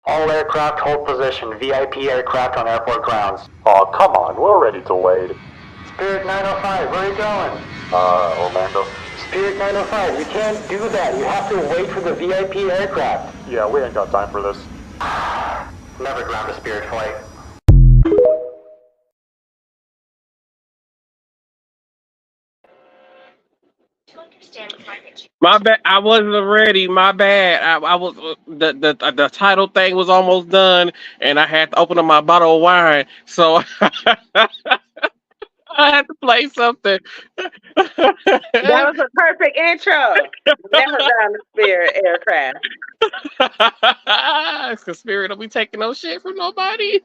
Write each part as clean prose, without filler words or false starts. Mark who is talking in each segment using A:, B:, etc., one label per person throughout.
A: All aircraft hold position. VIP aircraft on airport grounds.
B: Oh, come on. We're ready to wait.
A: Spirit 905, where are you going?
B: Orlando.
A: Spirit 905, you can't do that. You have to wait for the VIP aircraft.
B: Yeah, we ain't got time for this.
A: Never ground a Spirit flight.
C: My bad. I wasn't ready. My bad. I was the title thing was almost done, and I had to open up my bottle of wine, so I had to play something.
D: That was a perfect intro. Never ground the Spirit aircraft.
C: It's the Spirit don't be taking no shit from nobody.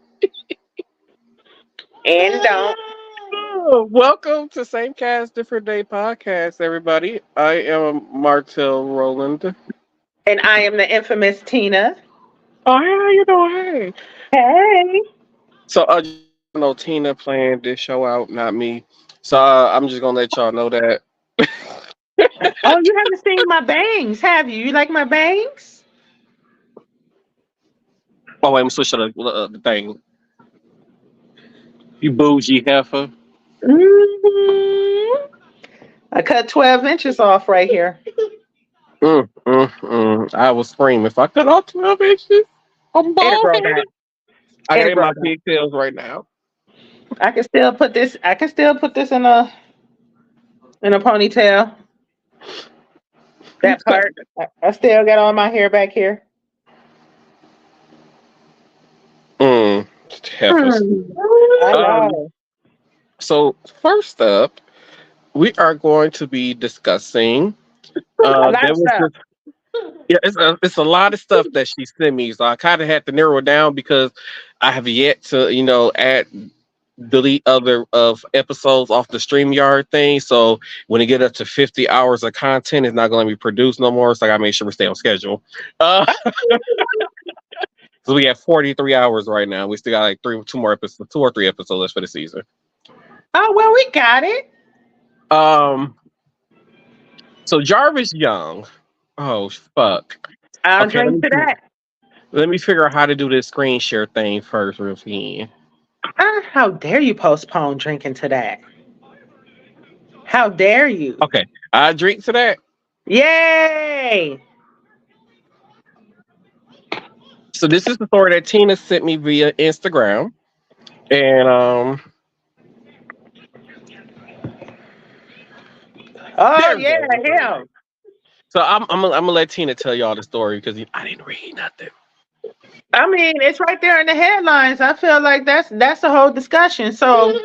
D: And don't.
C: Welcome to Same Cast Different Day podcast, everybody. I am Martel Roland.
D: And I am the infamous Tina.
C: Oh, hey, how you doing?
D: Hey.
C: So, you know, Tina planned this show out, not me. So, I'm just gonna let y'all know that.
D: Oh, you haven't seen my bangs, have you? You like my bangs?
C: Oh, wait, I'm switching the thing. You bougie heifer.
D: Mm-hmm. I cut 12 inches off right here.
C: I was screaming. If I cut off 12 inches, I'm
D: It'll
C: bald
D: grow
C: headed.
D: back.
C: I
D: It'll
C: got
D: grow
C: my
D: back.
C: pigtails right now.
D: I can still put this in a ponytail. That part. I still got all my hair back here.
C: Heifers.
D: I know.
C: So first up, we are going to be discussing.
D: A lot of stuff.
C: It's a lot of stuff that she sent me, so I kind of had to narrow it down because I have yet to, delete other of episodes off the StreamYard thing. So when it get up to 50 hours of content, it's not going to be produced no more. So I got to make sure we stay on schedule. So we have 43 hours right now. We still got like two or three episodes for the season.
D: Oh, well, we got it.
C: So Jarvis Young. Oh fuck.
D: I'll
C: Okay,
D: drink to that.
C: let me figure out how to do this screen share thing first, real fast.
D: How dare you postpone drinking to that? How dare you?
C: Okay, I drink to that.
D: Yay!
C: So this is the story that Tina sent me via Instagram, and
D: Oh
C: there we
D: yeah,
C: go.
D: him.
C: So I'm gonna let Tina tell y'all the story because I didn't read nothing.
D: I mean, it's right there in the headlines. I feel like that's the whole discussion. So,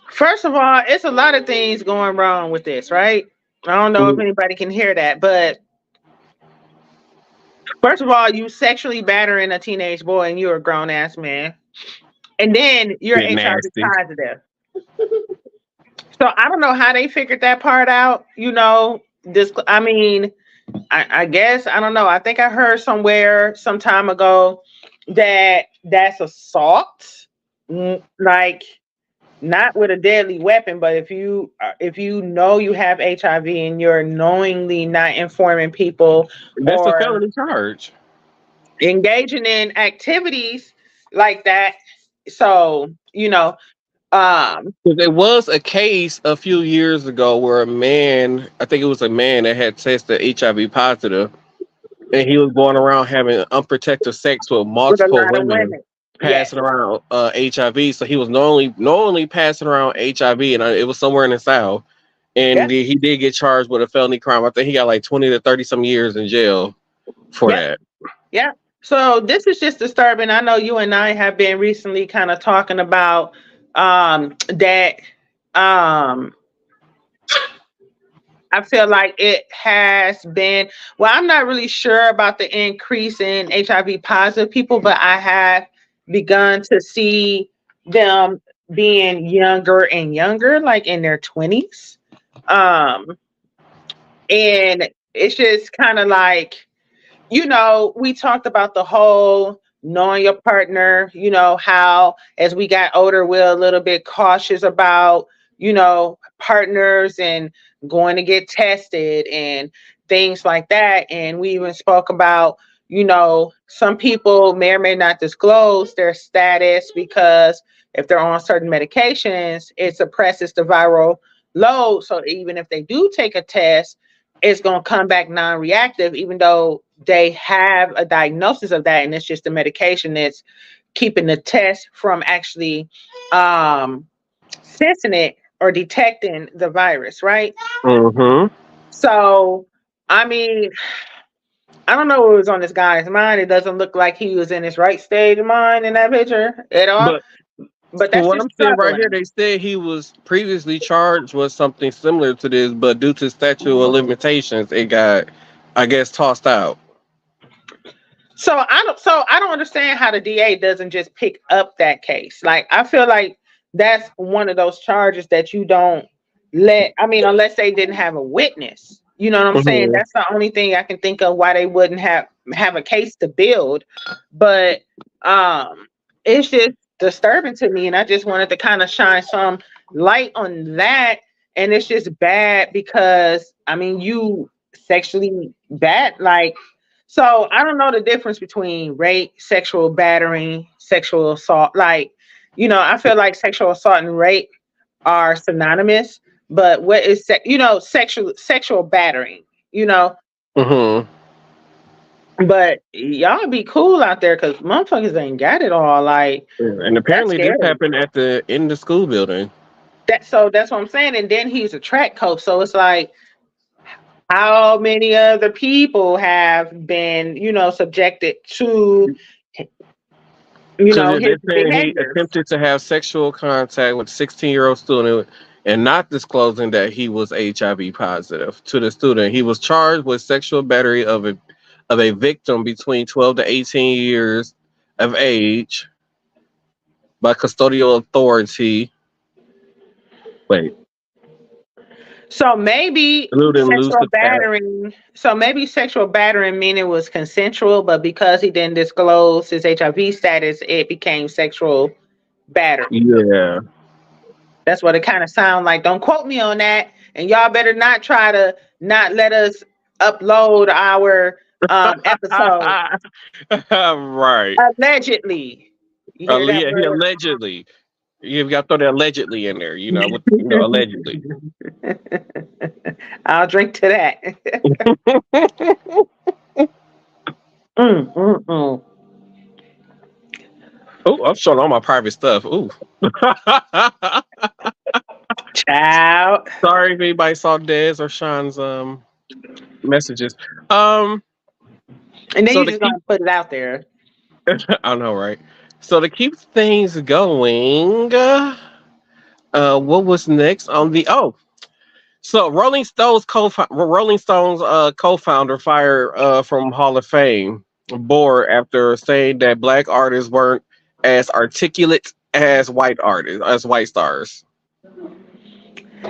D: first of all, it's a lot of things going wrong with this, right? I don't know if anybody can hear that, but first of all, you sexually battering a teenage boy and you're a grown ass man. And then you're
C: Bit
D: HIV
C: nasty.
D: positive. So I don't know how they figured that part out. I guess, I don't know. I think I heard somewhere some time ago that that's assault, like not with a deadly weapon, but if you know you have HIV and you're knowingly not informing people
C: That's a
D: or
C: felony charge.
D: engaging in activities like that. So,
C: There was a case a few years ago where a man, I think it was a man that had tested HIV positive, and he was going around having unprotected sex with
D: with a
C: multiple
D: lot of
C: women,
D: women. Yes.
C: passing around HIV. So he was knowingly passing around HIV, and it was somewhere in the South. And
D: Yeah.
C: he did get charged with a felony crime. I think he got like 20 to 30 some years in jail for
D: Yeah.
C: that.
D: Yeah. So this is just disturbing. I know you and I have been recently kind of talking about that I feel like it has been, well, I'm not really sure about the increase in HIV positive people, but I have begun to see them being younger and younger, like in their 20s. And it's just kind of like, we talked about the whole knowing your partner, how as we got older, we're a little bit cautious about, partners and going to get tested and things like that. And we even spoke about, some people may or may not disclose their status because if they're on certain medications, it suppresses the viral load. So even if they do take a test, it's going to come back non-reactive, even though they have a diagnosis of that, and it's just the medication that's keeping the test from actually sensing it or detecting the virus, right?
C: Mm-hmm.
D: So, I mean, I don't know what was on this guy's mind. It doesn't look like he was in his right state of mind in that picture at all.
C: But
D: But
C: for
D: that's
C: what
D: just
C: I'm seeing right here,
D: troubling.
C: they said he was previously charged with something similar to this, but due to statute of limitations, it got, I guess, tossed out.
D: So I don't understand how the DA doesn't just pick up that case. Like, I feel like that's one of those charges that you don't unless they didn't have a witness. You know what I'm saying?
C: Mm-hmm.
D: That's the only thing I can think of why they wouldn't have a case to build. But it's just disturbing to me, and I just wanted to kind of shine some light on that. And it's just bad because you sexually bad, like, so I don't know the difference between rape, sexual battering, sexual assault. Like, I feel like sexual assault and rape are synonymous, but what is sexual battering,
C: Mm-hmm.
D: but y'all be cool out there because motherfuckers ain't got it all. Like,
C: And
D: that's
C: apparently, this
D: scary.
C: happened in the school building.
D: That's what I'm saying. And then he's a track coach, so it's like, how many other people have been, subjected to,
C: So
D: his
C: they're saying he
D: behaviors?
C: attempted to have sexual contact with a 16-year-old student and not disclosing that he was HIV positive to the student. He was charged with sexual battery of a victim between 12 to 18 years of age by custodial authority. Wait,
D: So maybe
C: lewd and
D: sexual
C: elusive act.
D: battering. So maybe sexual battering meaning it was consensual, but because he didn't disclose his HIV status, it became sexual battery.
C: Yeah.
D: That's what it kind of sounds like. Don't quote me on that, and y'all better not try to not let us upload our episode.
C: Right.
D: Allegedly, you hear that
C: Yeah, he
D: word?
C: allegedly. You've got to throw that allegedly in there, allegedly.
D: I'll drink to that. Mm, mm, mm.
C: Oh, I'm showing all my private stuff. Ooh.
D: Child.
C: Sorry if anybody saw Dez or Sean's messages. Um
D: And then
C: so
D: you
C: to
D: just
C: keep
D: gonna put it out there.
C: I know, right? So to keep things going, what was next on the so Rolling Stones co-founder fired from Hall of Fame board after saying that black artists weren't as articulate as white stars.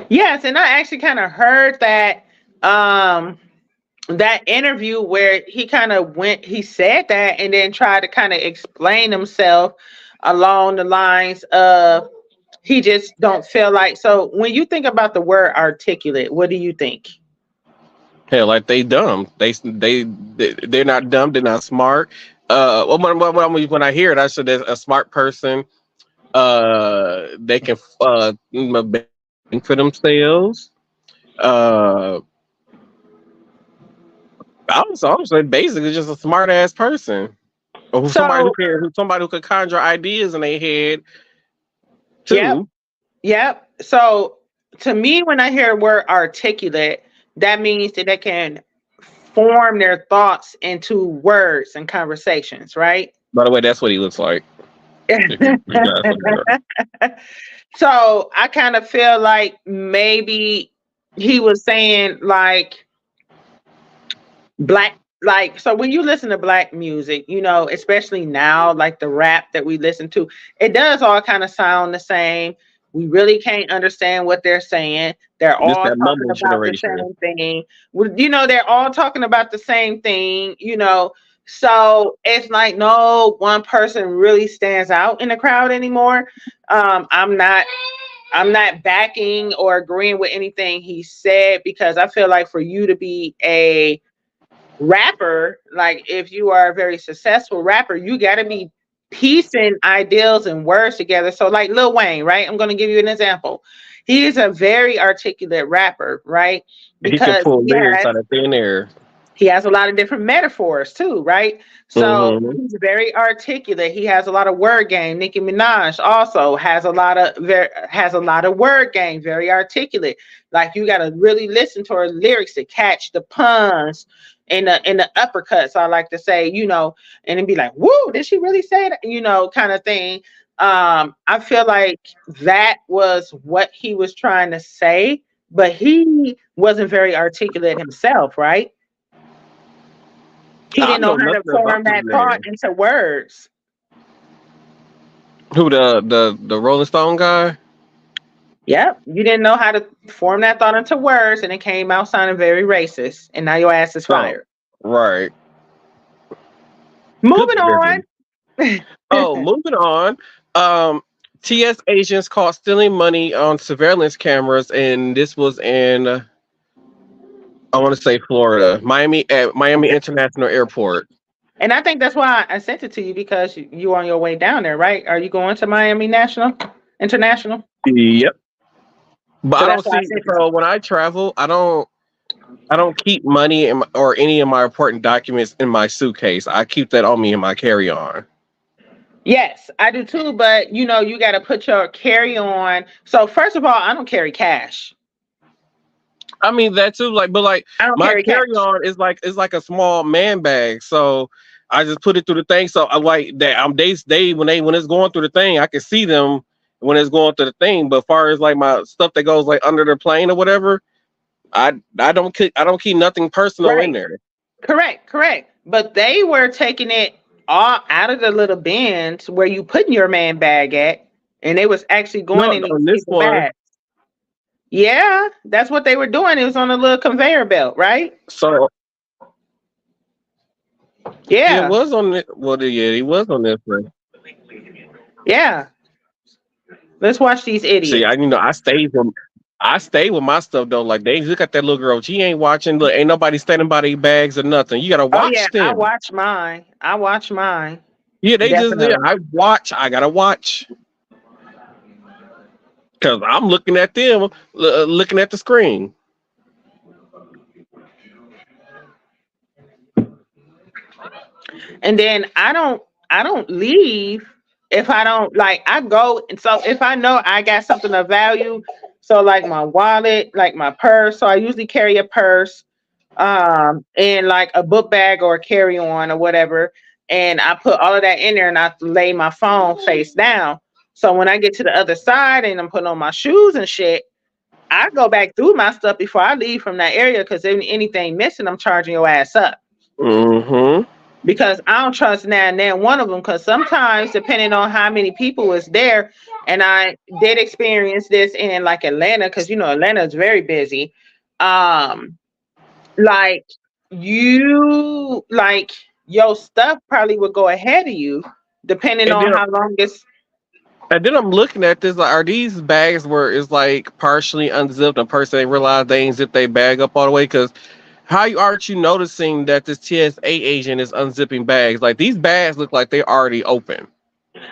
D: Yes, and I actually kind of heard that interview where he said that and then tried to kind of explain himself along the lines of he just don't feel like. So when you think about the word articulate, what do you think?
C: Hell, like they dumb. They're not dumb. They're not smart. When I hear it, I said there's a smart person. They can think for themselves. Uh, I was like basically just a smart ass person, or
D: So
C: somebody who could conjure ideas in their head
D: yep,
C: too.
D: yep. So to me, when I hear the word articulate, that means that they can form their thoughts into words and conversations, right?
C: By the way, that's what he looks like. If you guys look it up.
D: So I kind of feel like maybe he was saying like black, like, so when you listen to black music, especially now, like the rap that we listen to, it does all kind of sound the same. We really can't understand what they're saying. They're
C: Just
D: all
C: that
D: talking
C: mumble
D: about the
C: generation.
D: same thing. They're all talking about the same thing. So it's like no one person really stands out in the crowd anymore. I'm not backing or agreeing with anything he said because I feel like for you to be a rapper, like if you are a very successful rapper, you got to be piecing ideals and words together. So like Lil Wayne, right? I'm going to give you an example. He is a very articulate rapper, right?
C: He can
D: Because
C: pull lyrics out of thin air.
D: he has a lot of different metaphors too, right? So
C: Mm-hmm.
D: he's very articulate. He has a lot of word game. Nicki Minaj also has a lot of word game, very articulate. Like you got to really listen to her lyrics to catch the puns and the uppercuts. I like to say, and then be like, "Woo, did she really say that?" Kind of thing. I feel like that was what he was trying to say, but he wasn't very articulate himself, right? He
C: I
D: didn't know
C: know
D: how to
C: nothing about
D: form
C: this
D: that thought
C: man.
D: into words.
C: Who the Rolling Stone guy?
D: Yep. You didn't know how to form that thought into words, and it came out sounding very racist. And now your ass is
C: Oh,
D: fired.
C: right. Good
D: Moving on.
C: riddance. Oh, moving on. TS agents caught stealing money on surveillance cameras, and this was in I want to say Florida, Miami at Miami International Airport.
D: And I think that's why I sent it to you, because you on your way down there, right? Are you going to Miami International?
C: Yep. But
D: So
C: I
D: that's
C: don't
D: why I
C: see.
D: sent it to
C: So
D: you.
C: when I travel, I don't keep money or any of my important documents in my suitcase. I keep that on me in my carry-on.
D: Yes, I do too, but you got to put your carry on. So first of all, I don't carry cash.
C: I mean that too. But
D: I don't
C: my
D: carry cash.
C: carry-on is like a small man bag. So I just put it through the thing. So I like that. They when it's going through the thing, I can see them when it's going through the thing. But as far as like my stuff that goes like under the plane or whatever, I don't keep nothing personal in
D: Right.
C: there.
D: Correct. But they were taking it all out of the little bins where you putting your man bag at, and they was actually
C: No,
D: going in these
C: on this
D: people
C: one.
D: bags. Yeah, that's what they were doing. It was on a little conveyor belt, right?
C: So it
D: Yeah,
C: was on it. Well, yeah, he was on this one.
D: yeah. Let's watch these
C: See,
D: idiots.
C: I stayed with my stuff though. Like they look at that little girl. She ain't watching. Look, ain't nobody standing by their bags or nothing. You gotta
D: Oh yeah,
C: watch
D: I
C: them.
D: watch mine. I watch mine.
C: Yeah, they just did.
D: Definitely.
C: I watch. I gotta watch because I'm looking at them, looking at the screen.
D: And then I don't leave if I don't, like, I go. And so if I know I got something of value, so like my wallet, like my purse, so I usually carry a purse, and like a book bag or a carry-on or whatever, and I put all of that in there, and I lay my phone face down. So when I get to the other side and I'm putting on my shoes and shit, I go back through my stuff before I leave from that area, because if anything missing, I'm charging your ass up.
C: Mm-hmm.
D: Because I don't trust now one of them, because sometimes depending on how many people is there, and I did experience this in like Atlanta, because Atlanta is very busy. Um, like like your stuff probably would go ahead of you, depending
C: And
D: on
C: then
D: how long it's.
C: and then I'm looking at this. Like, are these bags where it's like partially unzipped and person ain't realize they ain't zipped their bag up all the way? Because aren't you noticing that this TSA agent is unzipping bags? Like these bags look like they already open.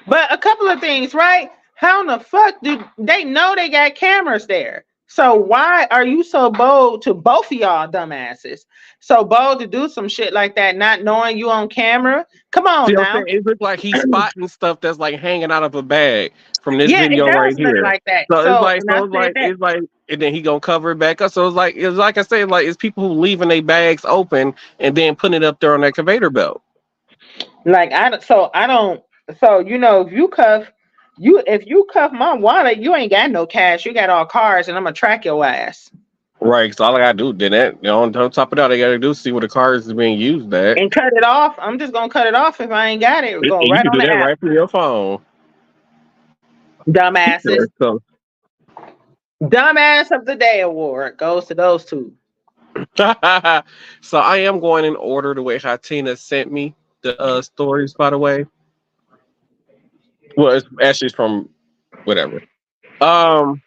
D: But a couple of things, right? How in the fuck do they know they got cameras there? So why are you so bold to both of y'all dumbasses? So bold to do some shit like that, not knowing you on camera? Come
C: See
D: on
C: what I'm
D: now.
C: saying? It looks like he's spotting stuff that's like hanging out of a bag from this
D: Yeah, it
C: video right
D: does look
C: here.
D: like that.
C: So it's
D: So
C: like,
D: when I
C: so it's
D: said
C: like,
D: that,
C: it's like, and then he gonna cover it back up. So it's like I said, like it's people who leaving their bags open and then putting it up there on that conveyor belt.
D: like I don't. So if you cuff my wallet, you ain't got no cash. You got all cars, and I'm gonna track your ass
C: Right. So all I gotta do then that on top of that, I gotta do is see where the cars is being used at.
D: and cut it off. I'm just gonna cut it off if I ain't got it.
C: And
D: Go
C: you
D: right
C: can
D: on
C: do
D: the
C: that
D: app,
C: right from your phone.
D: dumbasses.
C: Sure. So
D: Dumbass of the Day award goes to those two.
C: so I am going in order the way how Tina sent me the stories, by the way. Well, it's actually from whatever. Um,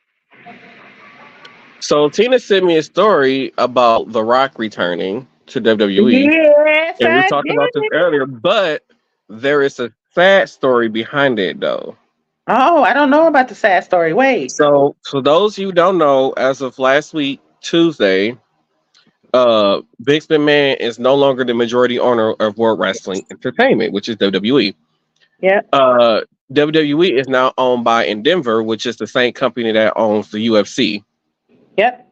C: so Tina sent me a story about The Rock returning. to WWE.
D: Yes,
C: And we
D: I
C: talked about this
D: did.
C: earlier, but there is a sad story behind it though.
D: Oh, I don't know about the sad story. Wait.
C: So for those you don't know, as of last week, Tuesday, Vince McMahon is no longer the majority owner of World Wrestling Entertainment, which is WWE.
D: Yep.
C: Uh, WWE is now owned by Endeavor, which is the same company that owns the UFC.
D: Yep.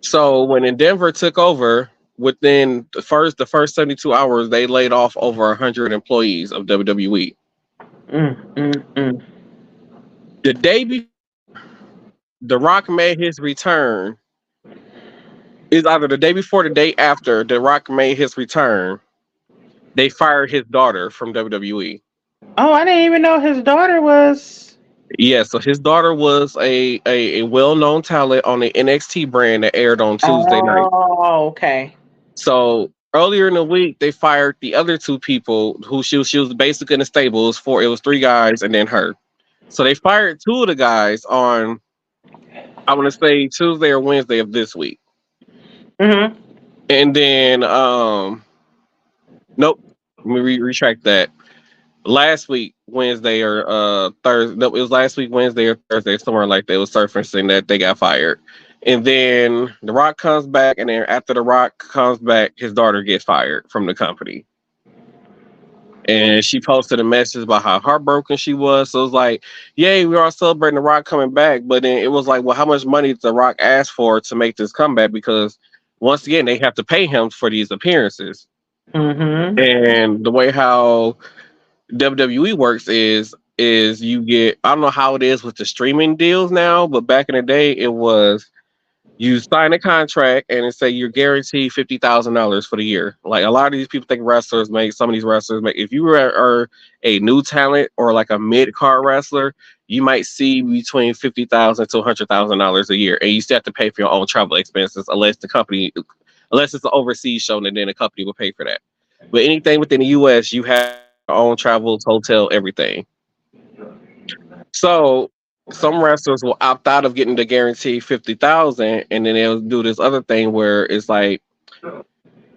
C: So when Endeavor took over, within the first 72 hours, they laid off over 100 employees of WWE.
D: Mm, mm, mm.
C: The day before The Rock made his return, is either the day before or the day after The Rock made his return, they fired his daughter from WWE.
D: Oh, I didn't even know his daughter was.
C: Yeah, so his daughter was a well-known talent on the NXT brand that aired on Tuesday night.
D: Oh, okay.
C: So earlier in the week, they fired the other two people who she was basically in the stables for. It was three guys and then her. So they fired two of the guys on, I want to say Tuesday or Wednesday of this week.
D: Mm-hmm.
C: And then nope, let me retract that. Last week Wednesday or Thursday. No, it was last week Wednesday or Thursday, somewhere like that. It was surfacing that they got fired. And then The Rock comes back, and then after The Rock comes back, his daughter gets fired from the company. And she posted a message about how heartbroken she was. So it was like, yay, we're all celebrating The Rock coming back. But then it was like, well, how much money did The Rock ask for to make this comeback? Because once again, they have to pay him for these appearances.
D: Mm-hmm.
C: And the way how WWE works is you get, I don't know how it is with the streaming deals now, but back in the day it was you sign a contract and it say you're guaranteed $50,000 for the year. Like a lot of these people think wrestlers make, some of these wrestlers make, if you are a new talent or like a mid-card wrestler, you might see between $50,000 to $100,000 a year, and you still have to pay for your own travel expenses unless it's an overseas show, and then the company will pay for that. But anything within the US, you have your own travels, hotel, everything. So some wrestlers will opt out of getting the guarantee 50,000, and then they'll do this other thing where it's like,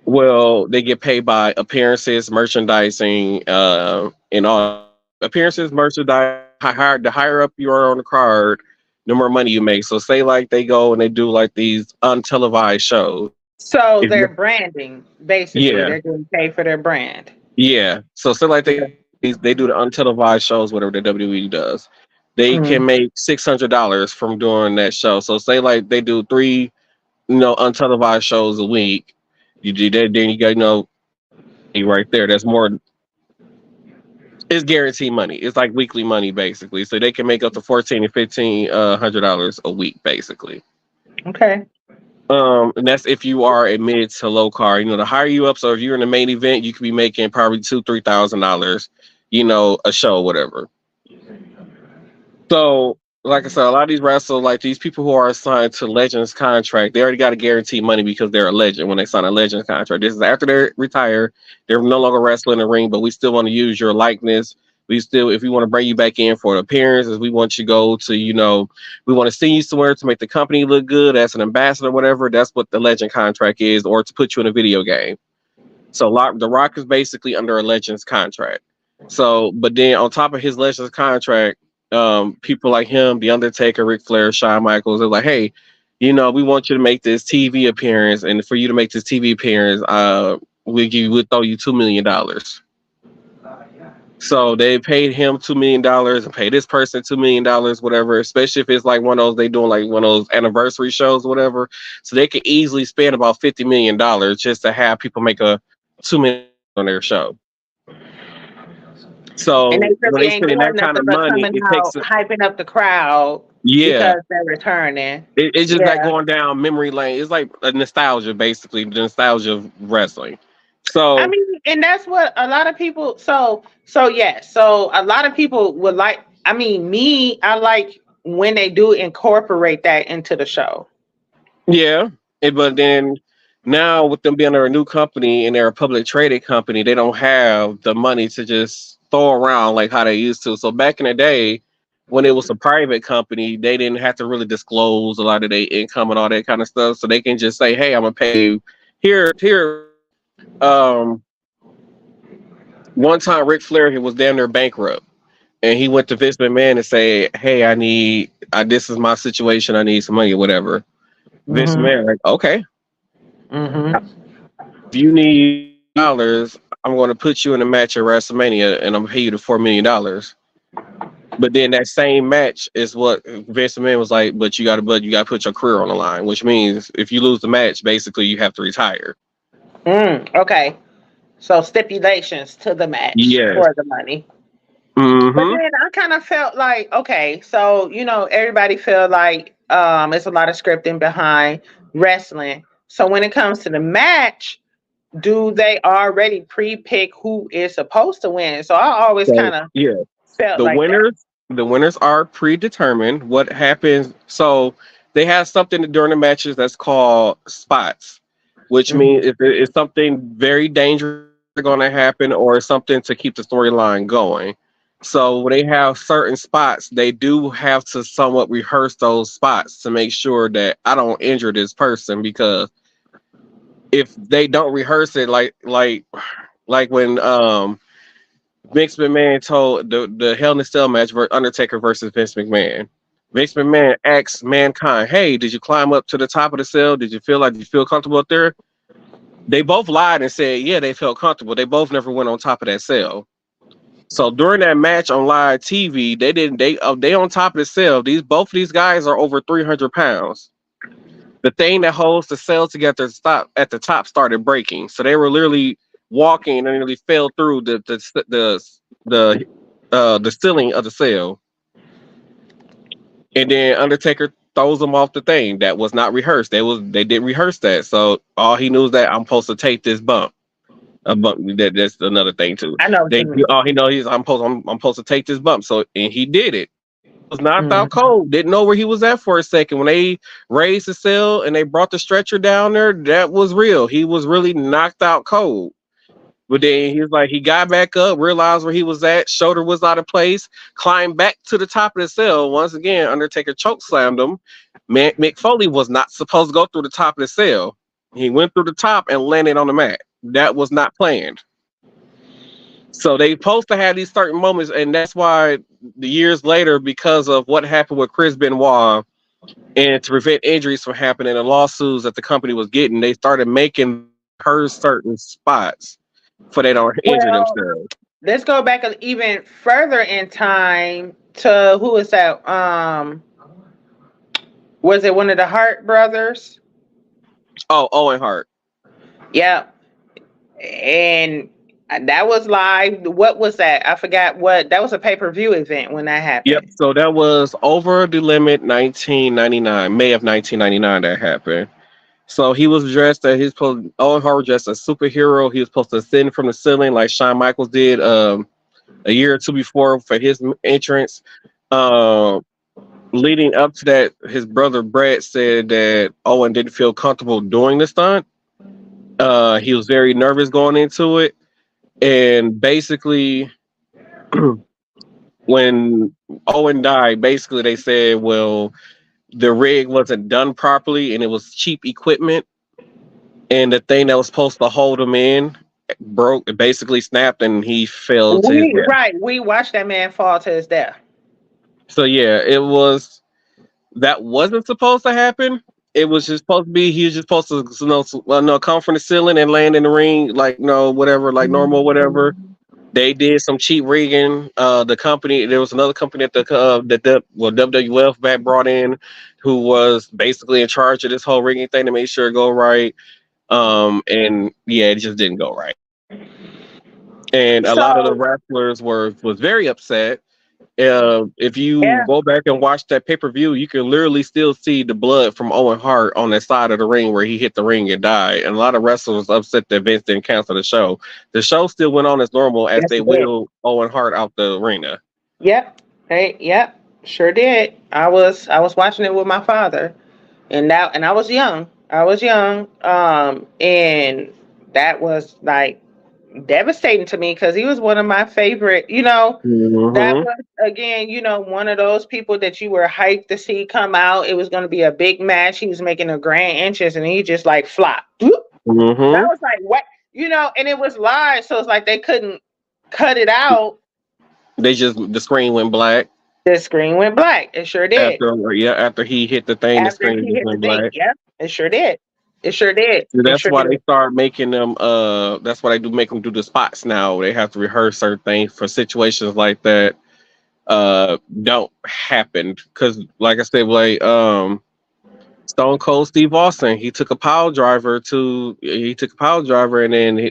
C: well, they get paid by appearances, merchandising, and all appearances, merchandise. The higher up you are on the card, the more money you make. So say like they go and they do like these untelevised shows.
D: So
C: If
D: they're
C: you-
D: branding, basically.
C: Yeah,
D: They're getting paid for their brand.
C: yeah. So say like they do the untelevised shows, whatever the WWE does. They
D: Mm.
C: can make $600 from doing that show. So say like they do three, untelevised shows a week. You do that, then you got right there. That's more. It's guaranteed money. It's like weekly money basically. So they can make up to $1,400 and $1,500 a week basically.
D: Okay.
C: And that's if you are a mid to low card. The higher you up. So if you're in the main event, you could be making probably $2,000-$3,000. A show, whatever. So, like I said, a lot of these wrestlers, like these people who are assigned to Legends contract, they already got to guarantee money because they're a legend when they sign a Legends contract. This is after they retire. They're no longer wrestling in the ring, but we still want to use your likeness. We still, if we want to bring you back in for appearances, we want you to go to, we want to send you somewhere to make the company look good as an ambassador, whatever. That's what the Legend contract is, or to put you in a video game. So The Rock is basically under a Legends contract. So, but then on top of his Legends contract, people like him, The Undertaker, Ric Flair, Shawn Michaels, they're like, hey, we want you to make this TV appearance, and for you to make this TV appearance, we'll throw you $2 million. So they paid him $2 million and paid this person $2 million, whatever, especially if it's like one of those, they doing like one of those anniversary shows, whatever. So they could easily spend about $50 million just to have people make a $2 million on their show. So
D: And they
C: when
D: really
C: they
D: ain't
C: spending
D: doing
C: that kind of
D: nothing but
C: money,
D: coming
C: it
D: out,
C: takes
D: hyping up the crowd because they're returning.
C: it's just like
D: Yeah.
C: going down memory lane. It's like a nostalgia, basically, the nostalgia of wrestling. So
D: I mean, and that's what a lot of people. So a lot of people would like. I mean, I like when they do incorporate that into the show.
C: yeah, but then now with them being under a new company and they're a public traded company, they don't have the money to just throw around like how they used to. So back in the day, when it was a private company, they didn't have to really disclose a lot of their income and all that kind of stuff. So they can just say, "Hey, I'm gonna pay you here." Um, one time Ric Flair he was damn near bankrupt, and he went to Vince McMahon and said, "Hey, this is my situation. I need some money, or whatever." Vince
D: Mm-hmm.
C: McMahon like, okay,
D: Mm-hmm.
C: if you need dollars, I'm going to put you in a match at WrestleMania, and I'm gonna pay you the $4 million. But then that same match is what Vince McMahon was like, but you got to put your career on the line, which means if you lose the match, basically you have to retire.
D: Okay. So stipulations to the match
C: Yes.
D: for the money. But
C: Mm-hmm.
D: then I kind of felt like, okay, so everybody feel like it's a lot of scripting behind wrestling. So when it comes to the match, do they already pre-pick who is supposed to win? So I always
C: So
D: kind of
C: yeah,
D: felt
C: the
D: like that.
C: winners are predetermined. What happens? So they have something during the matches that's called spots, which
D: Mhm.
C: means if it is something very dangerous going to happen or something to keep the storyline going. So when they have certain spots, they do have to somewhat rehearse those spots to make sure that I don't injure this person, because if they don't rehearse it, like when Vince McMahon told the Hell in a Cell match for Undertaker versus Vince McMahon. Vince McMahon asked Mankind, "Hey, did you climb up to the top of the cell? Did you feel comfortable up there?" They both lied and said, "Yeah, they felt comfortable." They both never went on top of that cell. So during that match on live TV, they didn't. They on top of the cell. Both of these guys are over 300 pounds. The thing that holds the cell together stop at the top started breaking. So they were literally walking and nearly fell through the ceiling of the cell. And then Undertaker throws them off the thing that was not rehearsed. They didn't rehearse that. So all he knew is that I'm supposed to take this bump. A bump that's another thing too.
D: I know what you mean.
C: All he knows is I'm supposed to take this bump. So and he did it. Was knocked out
D: Mhm.
C: cold. Didn't know where he was at for a second. When they raised the cell and they brought the stretcher down there, that was real. He was really knocked out cold. But then he was like, he got back up, realized where he was at, shoulder was out of place, climbed back to the top of the cell. Once again, Undertaker choke slammed him. Mick Foley was not supposed to go through the top of the cell. He went through the top and landed on the mat. That was not planned. So they supposed to have these certain moments, and that's why the years later, because of what happened with Chris Benoit, and to prevent injuries from happening and lawsuits that the company was getting, they started making her certain spots for they don't injure
D: Well,
C: themselves.
D: let's go back even further in time to who is that? Was it one of the Hart brothers?
C: Oh, Owen Hart.
D: Yep. And that was live. What was that? I forgot what. That was a pay-per-view event when that
C: Yep.
D: happened.
C: So that was Over the Limit 1999, May of 1999 that happened. So he was dressed as Owen Hart was dressed as a superhero. He was supposed to ascend from the ceiling like Shawn Michaels did a year or two before for his entrance. Um, Leading up to that, his brother Brett said that Owen didn't feel comfortable doing the stunt. He was very nervous going into it, and basically, when Owen died, basically they said, well, the rig wasn't done properly, and it was cheap equipment, and the thing that was supposed to hold him in broke, it basically snapped, and he fell to his death.
D: We watched that man fall to his death.
C: So yeah, that wasn't supposed to happen. It was just supposed to be. He was just supposed to, come from the ceiling and land in the ring, like whatever, like normal, whatever. They did some cheap rigging. The company, there was another company WWF back brought in, who was basically in charge of this whole rigging thing to make sure it go right. And yeah, it just didn't go right. And a lot of the
D: So
C: wrestlers was very upset. If you
D: yeah,
C: go back and watch that pay-per-view, you can literally still see the blood from Owen Hart on that side of the ring where he hit the ring and died. And a lot of wrestlers upset that Vince didn't cancel the show. The show still went on as normal as
D: yes,
C: they
D: he did.
C: wheeled Owen Hart out the arena.
D: Yep. Hey, yep. Sure did. I was watching it with my father, and I was young. I was young. And that was like devastating to me because he was one of my favorite. That
C: Mm-hmm.
D: was again, one of those people that you were hyped to see come out. It was going to be a big match. He was making a grand entrance, and he just like flopped. Whoop. That
C: Mm-hmm.
D: was like what? you know, and it was live, so it's like they couldn't cut it out.
C: The screen went black
D: The screen went black. It sure did.
C: after he hit the thing. The
D: After
C: screen
D: he
C: just
D: hit the
C: went
D: thing.
C: black.
D: Yep, it sure did. It sure did.
C: So
D: It
C: that's
D: sure
C: why
D: did.
C: they start making them. That's why they do make them do the spots now. They have to rehearse certain things for situations like that. Don't happen because, like I said, like Stone Cold Steve Austin, he took a pile driver, and then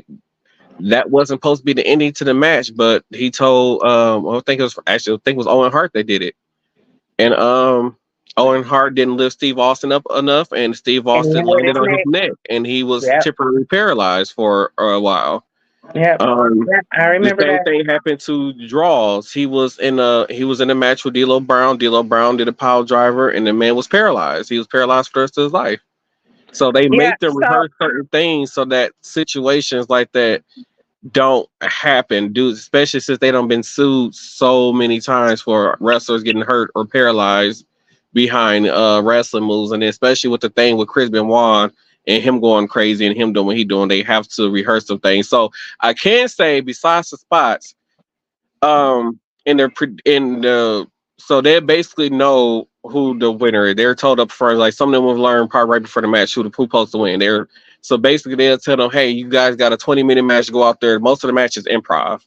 C: that wasn't supposed to be the ending to the match, but he told I think it was Owen Hart that did it. And Owen Hart didn't lift Steve Austin up enough, and Steve
D: And he
C: Austin
D: hurt
C: landed
D: his
C: on his
D: neck.
C: neck, and he was
D: Yep.
C: temporarily paralyzed for a while.
D: Yep. Yep. I
C: The
D: remember
C: same
D: that.
C: thing happened to Draws. He was in a match with D'Lo Brown. D'Lo Brown did a pile driver, and the man was paralyzed. He was paralyzed for the rest of his life. So they
D: Yeah.
C: make them rehearse certain things so that situations like that don't happen, dude. Especially since they don't been sued so many times for wrestlers getting hurt or paralyzed behind wrestling moves, and especially with the thing with Chris Benoit and him going crazy and him doing what he doing, they have to rehearse some things. So I can say, besides the spots, so they basically know who the winner is. They're told up front, like some of them will learn probably right before the match who's supposed to win. So basically they'll tell them, hey, you guys got a 20-minute match to go out there. Most of the match is improv.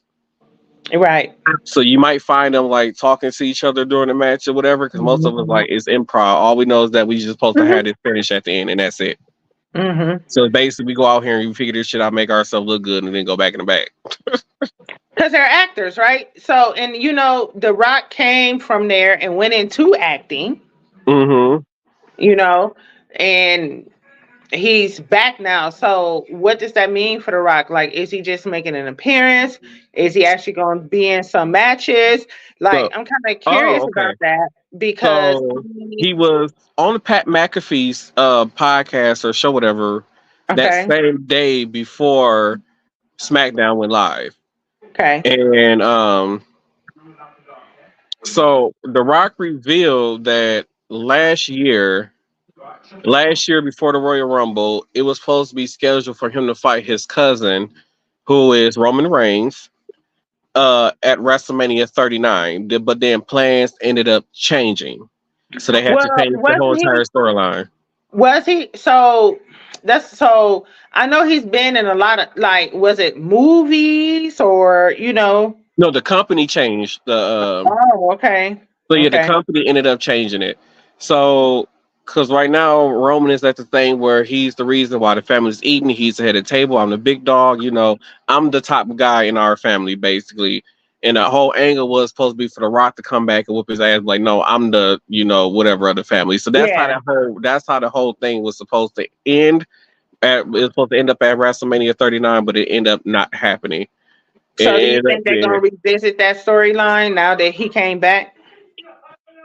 D: Right.
C: So you might find them like talking to each other during the match or whatever, because most of us like it's improv. All we know is that we just supposed to have this finish at the end, and that's it. So basically, we go out here and we figure this shit out, make ourselves look good, and then go back in the back.
D: Because they're actors, right? So, and you know, The Rock came from there and went into acting. You know, and he's back now. So what does that mean for The Rock? Like, is he just making an appearance? Is he actually going to be in some matches? Like, I'm kind of curious about that because
C: he was on the Pat McAfee's podcast or show, whatever, that same day before SmackDown went live.
D: Okay.
C: And so The Rock revealed that last year before the Royal Rumble, it was supposed to be scheduled for him to fight his cousin, who is Roman Reigns, at WrestleMania 39. But then plans ended up changing, so they had to change the whole entire storyline.
D: Was he? So I know he's been in a lot of, like, was it movies or, you know?
C: No, the company changed the.
D: Okay.
C: So yeah, the company ended up changing it. So, because right now Roman is at the thing where he's the reason why the family's eating. He's the head of the table. I'm the big dog. You know, I'm the top guy in our family, basically. And the whole angle was supposed to be for The Rock to come back and whoop his ass. Like, no, I'm the, you know, whatever of the family. So that's how the whole thing was supposed to end. It was supposed to end up at WrestleMania 39, but it ended up not happening.
D: So do you think they're gonna revisit that storyline now that he came back?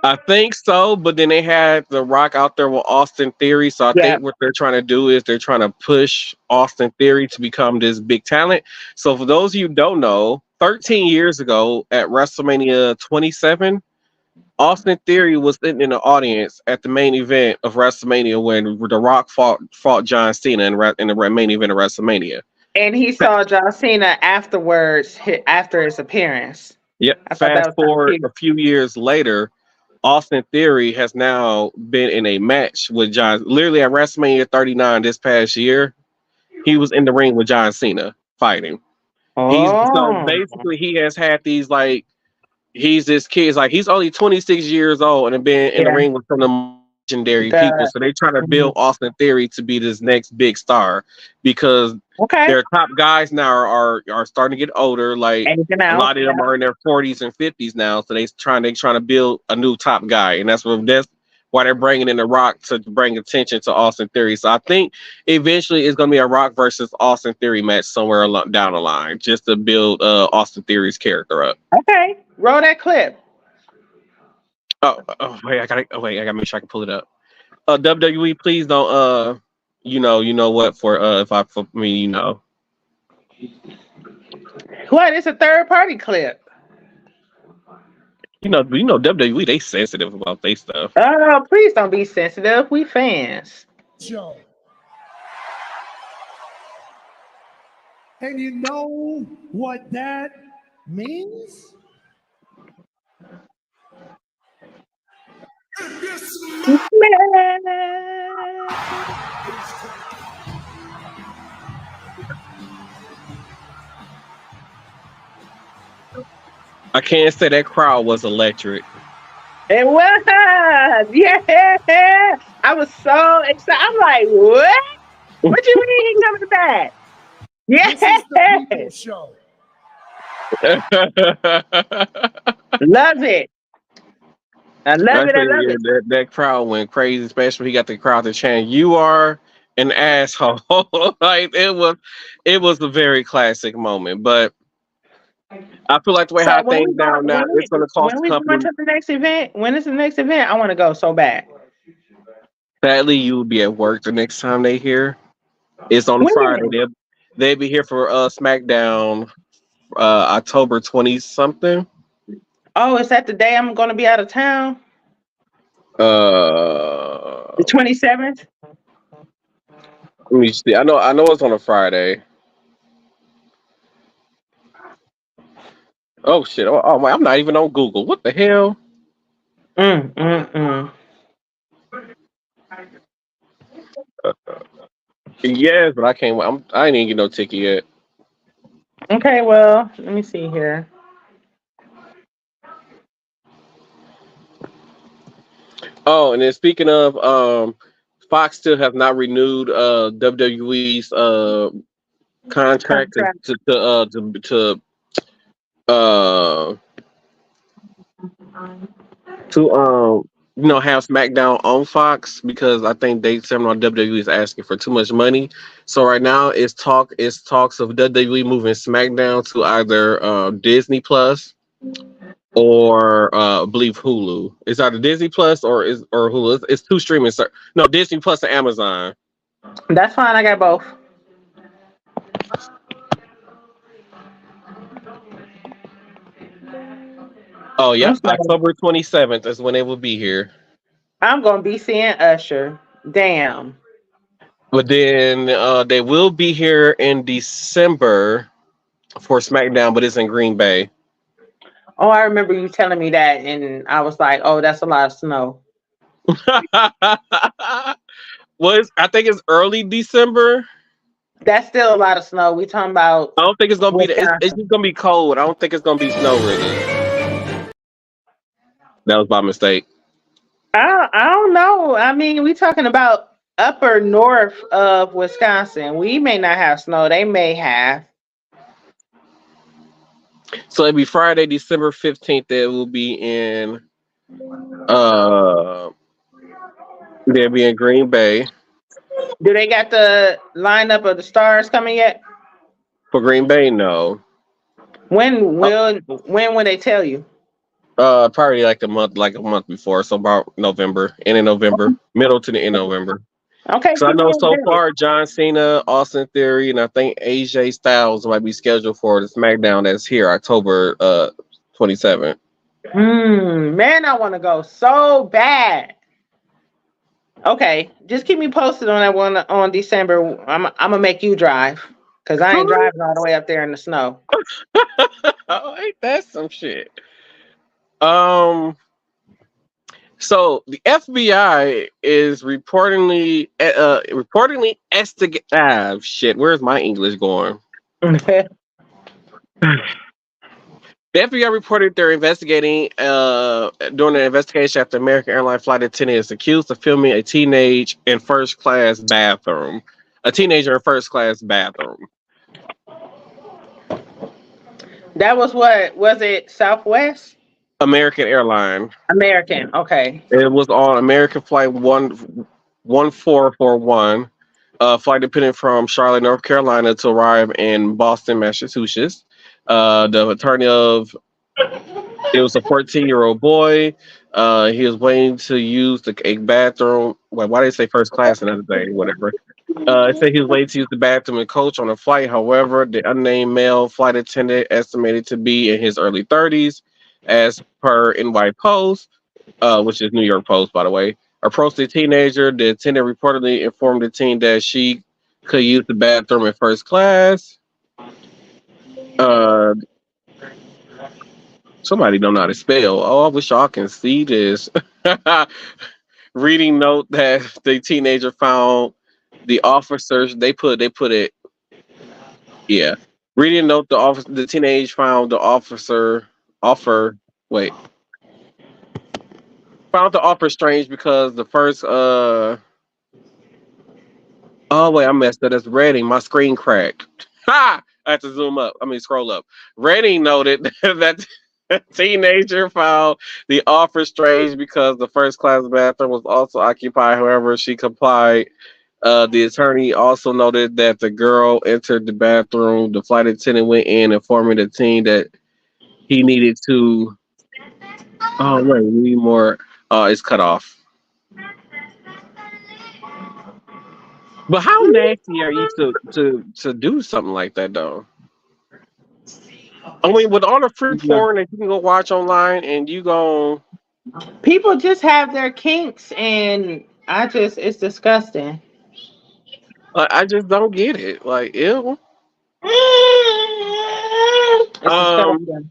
C: I think so, but then they had The Rock out there with Austin Theory. So I think what they're trying to do is they're trying to push Austin Theory to become this big talent. So for those of you who don't know, 13 years ago at WrestleMania 27, Austin Theory was sitting in the audience at the main event of WrestleMania when The Rock fought John Cena in the main event of WrestleMania.
D: And he saw John Cena afterwards, after his appearance.
C: Yep. Fast forward a few years later, Austin Theory has now been in a match with John. Literally at WrestleMania 39 this past year, he was in the ring with John Cena fighting. So basically, he has had these, like, he's this kid. Like, he's only 26 years old and been in the ring with some of the legendary people. So they try to build Austin Theory to be this next big star because their top guys now are starting to get older. Like, a lot of them are in their 40s and 50s now. So they're trying to build a new top guy, and that's why they're bringing in The Rock to bring attention to Austin Theory. So I think eventually it's going to be a Rock versus Austin Theory match somewhere down the line, just to build Austin Theory's character up.
D: Okay, roll that clip.
C: Wait, I gotta make sure I can pull it up. WWE, please don't you know what, for me, you know.
D: What? It's a third party clip.
C: You know WWE, they sensitive about their stuff.
D: Oh, please don't be sensitive. We fans.
E: Joe. And you know what that means?
C: I can't say that crowd was electric.
D: It was, yeah. I was so excited. I'm like, what? What you mean he coming back? Yeah.
E: This is the People Show.
D: Love it. I love it. I love it.
C: That crowd went crazy, especially when he got the crowd to chant, "You are an asshole." Like it was a very classic moment. But I feel like the way how things down now, it's gonna cost
D: when
C: the
D: we
C: company.
D: going to the next event? When is the next event? I want to go so bad.
C: Sadly, you will be at work the next time they here. It's on
D: When?
C: Friday. They'll be here for SmackDown October 20 something.
D: Oh, is that the day I'm going to be out of town? The 27th?
C: Let me see. I know it's on a Friday. Oh shit. Oh, I'm not even on Google. What the hell? Yes, but I can't. I ain't even get no ticket yet.
D: Okay, well, let me see here.
C: Oh, and then speaking of, Fox still have not renewed WWE's contract to have SmackDown on Fox because I think they said on WWE is asking for too much money. So right now it's talks of WWE moving SmackDown to either Disney Plus or I believe Hulu. It's either Disney Plus or Hulu. It's two streaming no, Disney Plus and Amazon.
D: That's fine. I got both.
C: Oh yeah, October 27th is when they will be here.
D: I'm gonna be seeing Usher. Damn.
C: But then they will be here in December for SmackDown, but it's in Green Bay.
D: Oh, I remember you telling me that, and I was like, "Oh, that's a lot of snow."
C: I think it's early December.
D: That's still a lot of snow. We talking about.
C: I don't think it's gonna be. It's just gonna be cold. I don't think it's gonna be snow really. That was my mistake.
D: I don't know. I mean, we talking about upper north of Wisconsin. We may not have snow. They may have.
C: So it'll be Friday, December 15th. It will be in. They'll be in Green Bay.
D: Do they got the lineup of the stars coming yet?
C: For Green Bay, no.
D: When will they tell you?
C: Probably like a month before, so about November, end of November, middle to the end of November.
D: Okay.
C: So I know so far John Cena, Austin Theory, and I think AJ Styles might be scheduled for the SmackDown that's here October 27th.
D: Man, I want to go so bad. Okay, just keep me posted on that one on December. I'm gonna make you drive because I ain't driving all the way up there in the snow.
C: Oh, ain't that some shit? So the FBI is reportedly shit. Where's my English going? The FBI reported they're investigating during an investigation after American Airlines flight attendant is accused of filming a teenager in first class bathroom.
D: That was what was it? Southwest?
C: American Airlines.
D: American. Okay.
C: It was on American Flight 1441, flight dependent from Charlotte, North Carolina, to arrive in Boston, Massachusetts. The attorney of it was a 14-year-old boy. He was waiting to use a bathroom. Why did they say first class another day? Whatever. It said he was waiting to use the bathroom and coach on a flight. However, the unnamed male flight attendant, estimated to be in his early 30s, as per NY Post, which is New York Post, by the way, approached the teenager. The attendant reportedly informed the teen that she could use the bathroom in first class. Uh, somebody don't know how to spell. Oh, I wish y'all can see this. Reading note that the teenager found the officers. They put it. Yeah. Reading note the teenage found the officer offer. Wait. Found the offer strange because the first oh wait, I messed up. That's Redding. My screen cracked. Ha! I had to zoom up. I mean scroll up. Redding noted that the teenager found the offer strange because the first class bathroom was also occupied. However, she complied. The attorney also noted that the girl entered the bathroom. The flight attendant went in, informing the teen that he needed to. Oh wait, we need more. It's cut off. But how nasty are you to do something like that though? I mean, with all the free
D: Yeah.
C: porn that you can go watch online, and you go,
D: People just have their kinks, and it's disgusting.
C: I just don't get it. Like, ew.
D: It's
C: Um,
D: disgusting.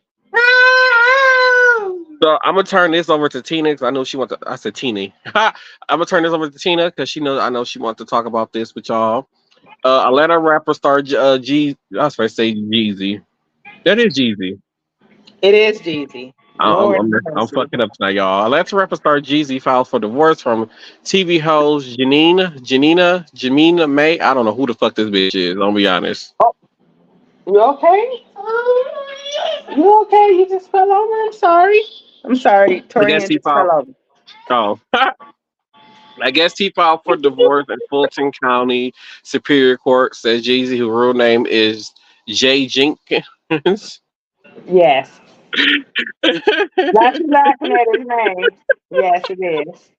C: so I'm gonna turn this over to Tina because I know she wants. I said Tina. I'm gonna turn this over to Tina because she knows. I know she wants to talk about this with y'all. Atlanta rapper star G. I was supposed to say Jeezy. That is Jeezy.
D: It is Jeezy. Lord have
C: I'm
D: mercy.
C: fucking up tonight, y'all. Atlanta rapper star Jeezy filed for divorce from TV host Jamina May. I don't know who the fuck this bitch is. I'll be honest.
D: Oh, you okay? You okay? You just fell over. I'm sorry. I'm sorry.
C: I guess
D: Torian
C: he
D: just
C: filed.
D: fell over.
C: Oh, I guess he filed for divorce in Fulton County Superior Court. Says Jeezy, whose real name is Jay Jenkins.
D: Yes. Not you laughing at his name. Yes, it is.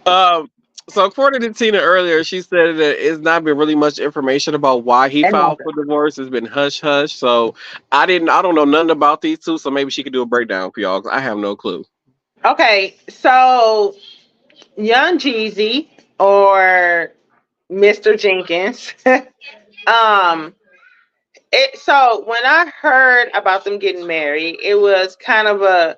C: um. So according to Tina earlier, she said that it's not been really much information about why he
D: And
C: filed
D: nothing.
C: for divorce. It's been hush hush. So I don't know nothing about these two. So maybe she could do a breakdown for y'all. 'Cause I have no clue.
D: Okay, so Young Jeezy or Mr. Jenkins. um so when I heard about them getting married, it was kind of a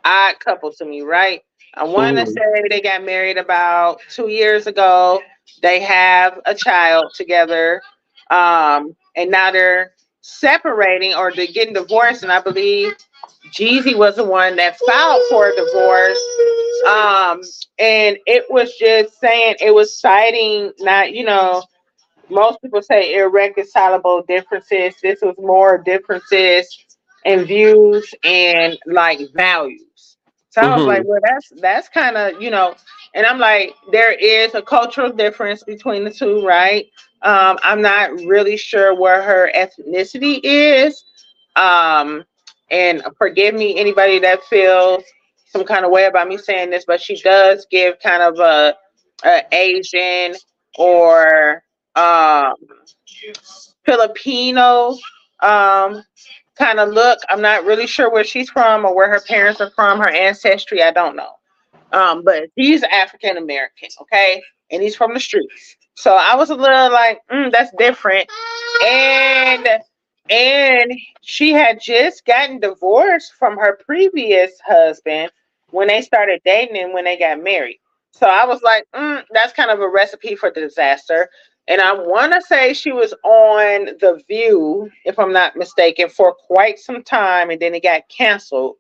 D: odd couple to me, right? I want to
C: Mhm.
D: say they got married about 2 years ago. They have a child together, and now they're separating or they're getting divorced. And I believe Jeezy was the one that filed for a divorce. And it was just saying it was citing not, most people say irreconcilable differences. This was more differences in views and like values. So I was like,
C: Mhm.
D: well, that's kind of, and I'm like, there is a cultural difference between the two, right? I'm not really sure where her ethnicity is. Um, and forgive me, anybody that feels some kind of way about me saying this, but she does give kind of a Asian or um, Filipino kind of look. I'm not really sure where she's from or where her parents are from, her ancestry. I don't know. But he's African American, okay, and he's from the streets. So I was a little like, that's different. And she had just gotten divorced from her previous husband when they started dating and when they got married. So I was like, that's kind of a recipe for disaster. And I want to say she was on The View, if I'm not mistaken, for quite some time, and then it got canceled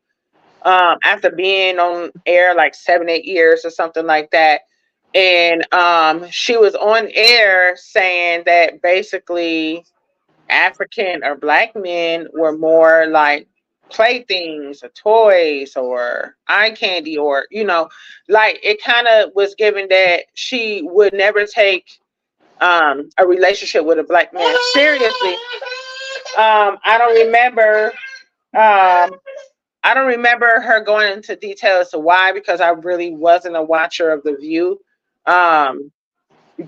D: after being on air like 7, 8 years or something like that. And she was on air saying that basically African or black men were more like playthings or toys or eye candy, or like it kind of was given that she would never take a relationship with a black man seriously. I don't remember. I don't remember her going into detail as to why, because I really wasn't a watcher of The View. Um,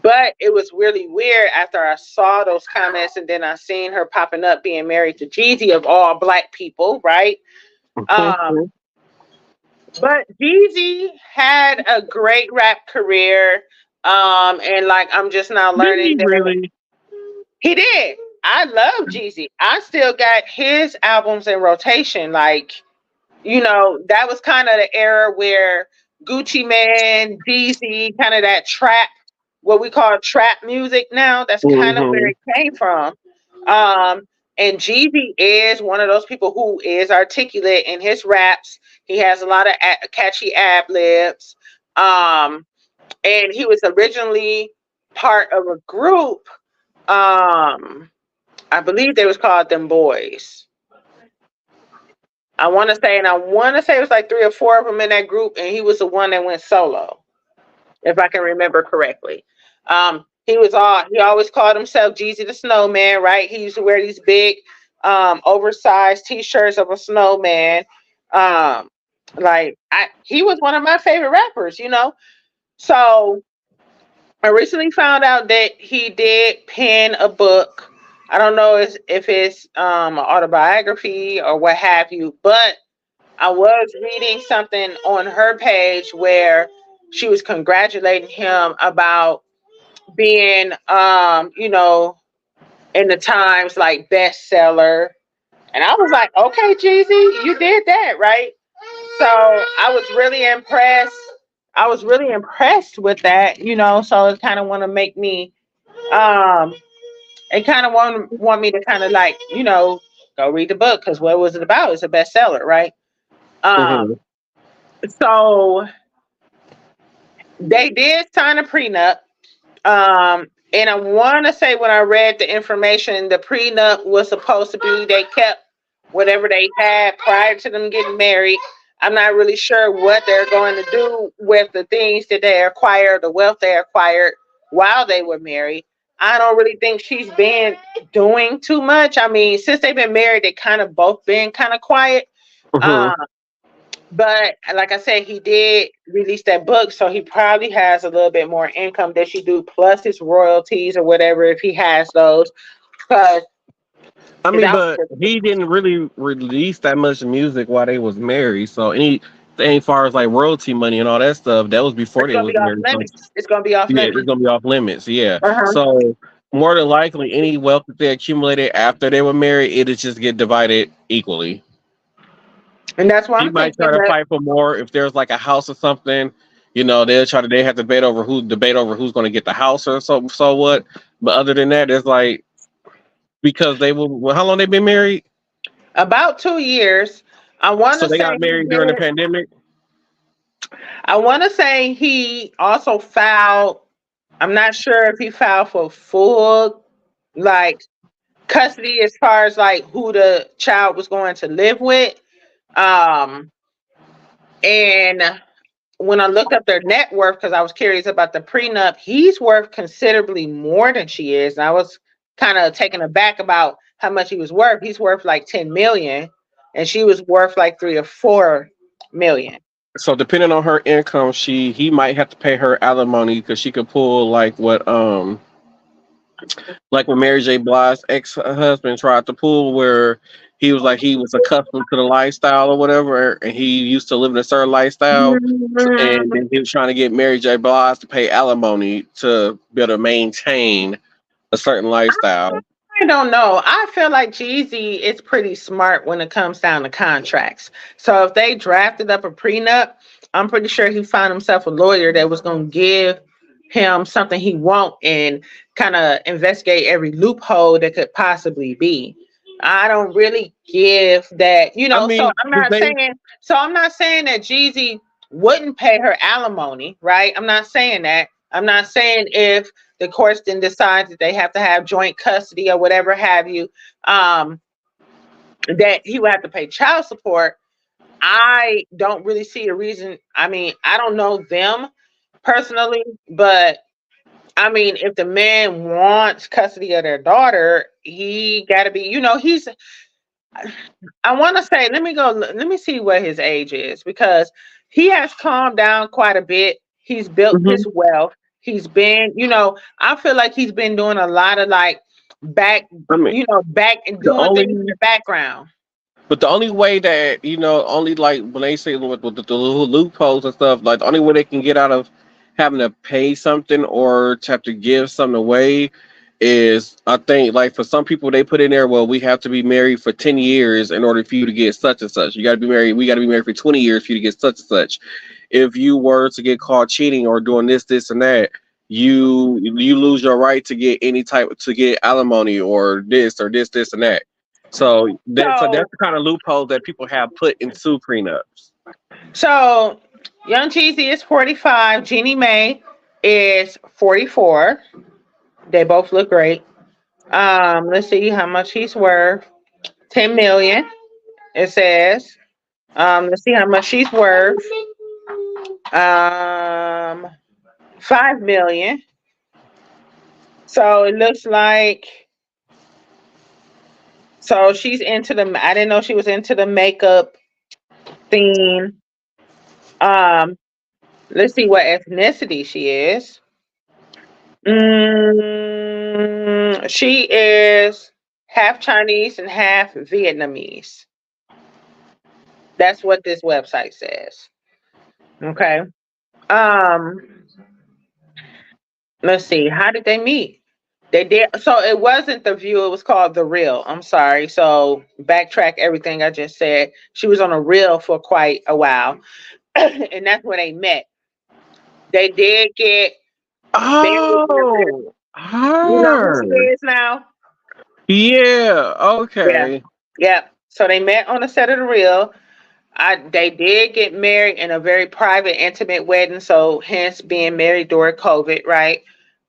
D: but it was really weird after I saw those comments and then I seen her popping up being married to Jeezy of all black people, right? Um,
C: Mhm.
D: but Jeezy had a great rap career. And like I'm just now
C: Did
D: learning
C: he
D: that
C: really?
D: he did. I love Jeezy. I still got his albums in rotation. Like, you know, that was kind of the era where Gucci Man, Jeezy, kind of that trap, what we call trap music now. That's kind of where
C: Mm-hmm.
D: it came from. Um, and Jeezy is one of those people who is articulate in his raps. He has a lot of catchy ad libs. And he was originally part of a group. I believe they was called Them Boys. I want to say it was like 3 or 4 of them in that group, and he was the one that went solo, if I can remember correctly. He always called himself Jeezy the Snowman, right? He used to wear these big, oversized T-shirts of a snowman. He was one of my favorite rappers, you know. So I recently found out that he did pen a book. I don't know if it's an autobiography or what have you, but I was reading something on her page where she was congratulating him about being, in the Times like bestseller. And I was like, okay, Jeezy, you did that, right? So I was really impressed. I was really impressed with that, you know. So it kind of want to make me, it kind of want me to kind of like, you know, go read the book because what was it about? It's a bestseller, right? Um,
C: Mm-hmm.
D: so they did sign a prenup. And I want to say when I read the information, the prenup was supposed to be they kept whatever they had prior to them getting married. I'm not really sure what they're going to do with the things that they acquired, the wealth they acquired while they were married. I don't really think she's been doing too much. I mean, since they've been married, they kind of both been kind of quiet.
C: Mm-hmm.
D: Um, but like I said, he did release that book, so he probably has a little bit more income that she do, plus his royalties or whatever if he has those. Because
C: I mean,
D: that
C: but
D: was,
C: he didn't really release that much music while they was married. So anything far as like royalty money and all that stuff, that was before
D: it's
C: they
D: gonna
C: was
D: be off
C: married. So
D: limits. It's gonna be off
C: yeah,
D: limits.
C: it's gonna be off limits. Yeah.
D: Uh-huh.
C: So more than likely, any wealth that they accumulated after they were married, it'll just get divided equally.
D: And that's what
C: He
D: I'm
C: might
D: thinking.
C: try to
D: But
C: fight for more if there's like a house or something. You know, they have to debate over who's going to get the house or so what. But other than that, it's like because they will. Well, how long they been married?
D: about 2 years, I want
C: So
D: to
C: they
D: say
C: got
D: he
C: married during the
D: did.
C: pandemic.
D: I want to say he also filed. I'm not sure if he filed for full like custody as far as like who the child was going to live with. Um, and when I looked up their net worth, because I was curious about the prenup, he's worth considerably more than she is. And I was kind of taken aback about how much he was worth. He's worth like 10 million, and she was worth like 3 or 4 million.
C: So depending on her income, he might have to pay her alimony because she could pull like what Mary J. Blige's ex husband tried to pull, where he was like he was accustomed to the lifestyle or whatever, and he used to live in a certain lifestyle, and then he was trying to get Mary J. Blige to pay alimony to be able to maintain a certain lifestyle.
D: I don't know. I feel like Jeezy is pretty smart when it comes down to contracts. So if they drafted up a prenup, I'm pretty sure he found himself a lawyer that was going to give him something he want and kind of investigate every loophole that could possibly be. I don't really give that,
C: I
D: so
C: mean,
D: I'm not saying that Jeezy wouldn't pay her alimony, right? I'm not saying that. I'm not saying if the courts then decide that they have to have joint custody or whatever have you, that he would have to pay child support. I don't really see a reason. I mean, I don't know them personally, but I mean, if the man wants custody of their daughter, he got to be, he's, I want to say, let me see what his age is because he has calmed down quite a bit. He's built his
C: mhm.
D: wealth. He's been, I feel like he's been doing a lot of like back,
C: I mean,
D: back and
C: the
D: doing
C: only
D: things in the background.
C: but the only way that only like when they say with the little loopholes and stuff, like the only way they can get out of having to pay something or to have to give something away is I think like for some people they put in there, well, we have to be married for 10 years in order for you to get such and such. You got to be married. We got to be married for 20 years for you to get such and such. If you were to get caught cheating or doing this, and that, you lose your right to get any type to get alimony or this, and that. So that's the kind of loophole that people have put into prenups.
D: So Young Jeezy is 45. Jeannie Mae is 44. They both look great. Let's see how much he's worth. 10 million. It says. Let's see how much she's worth. 5 million. So it looks like. So she's into the. I didn't know she was into the makeup theme. Let's see what ethnicity she is. She is half Chinese and half Vietnamese. That's what this website says. Okay. Let's see. How did they meet? They did. So it wasn't The View. It was called The Real. I'm sorry. So backtrack everything I just said. She was on a Real for quite a while, and that's where they met. They did get.
C: Oh,
D: you know who she is now?
C: Yeah. Okay.
D: Yeah. So they met on the set of The Real. They did get married in a very private, intimate wedding. So hence being married during COVID, right?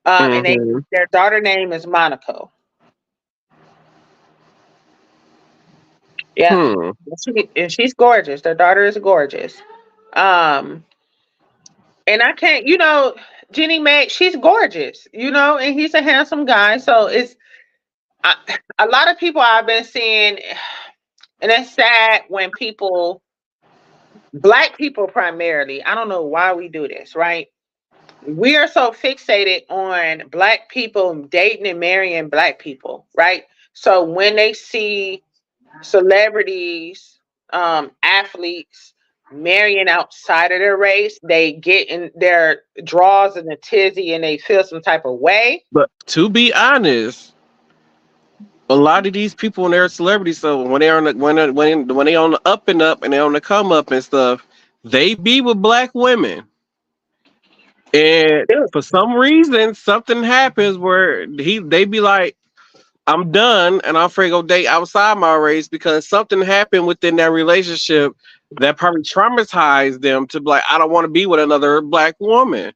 D: And their daughter name is Monaco. Yeah. And she's gorgeous. Their daughter is gorgeous. And I can't, Jeannie Mae, she's gorgeous, and he's a handsome guy. So it's a lot of people I've been seeing, and it's sad when Black people primarily, I don't know why we do this, right? We are so fixated on Black people dating and marrying Black people, right? So when they see celebrities, athletes marrying outside of their race, they get in their draws in a tizzy and they feel some type of way.
C: But to be honest, a lot of these people and they're celebrities, so when they're on the when they on the up and up and they're on the come up and stuff, they be with Black women. And for some reason, something happens where they be like, I'm done and I'm afraid to go date outside my race because something happened within that relationship that probably traumatized them to be like, I don't want to be with another Black woman.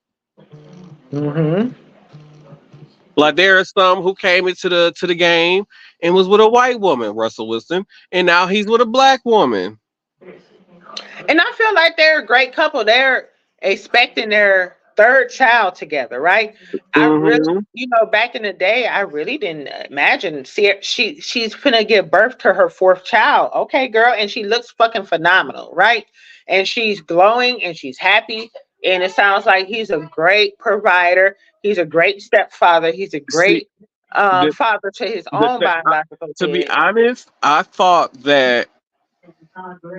C: Like there are some who came into the game and was with a white woman, Russell Wilson, and now he's with a Black woman.
D: And I feel like they're a great couple. They're expecting their third child together, right? I really, back in the day, I really didn't imagine. She's gonna give birth to her fourth child. Okay, girl, and she looks fucking phenomenal, right? And she's glowing and she's happy. And it sounds like he's a great provider. He's a great stepfather. He's a great father to his own biological kid.
C: To be honest, I thought that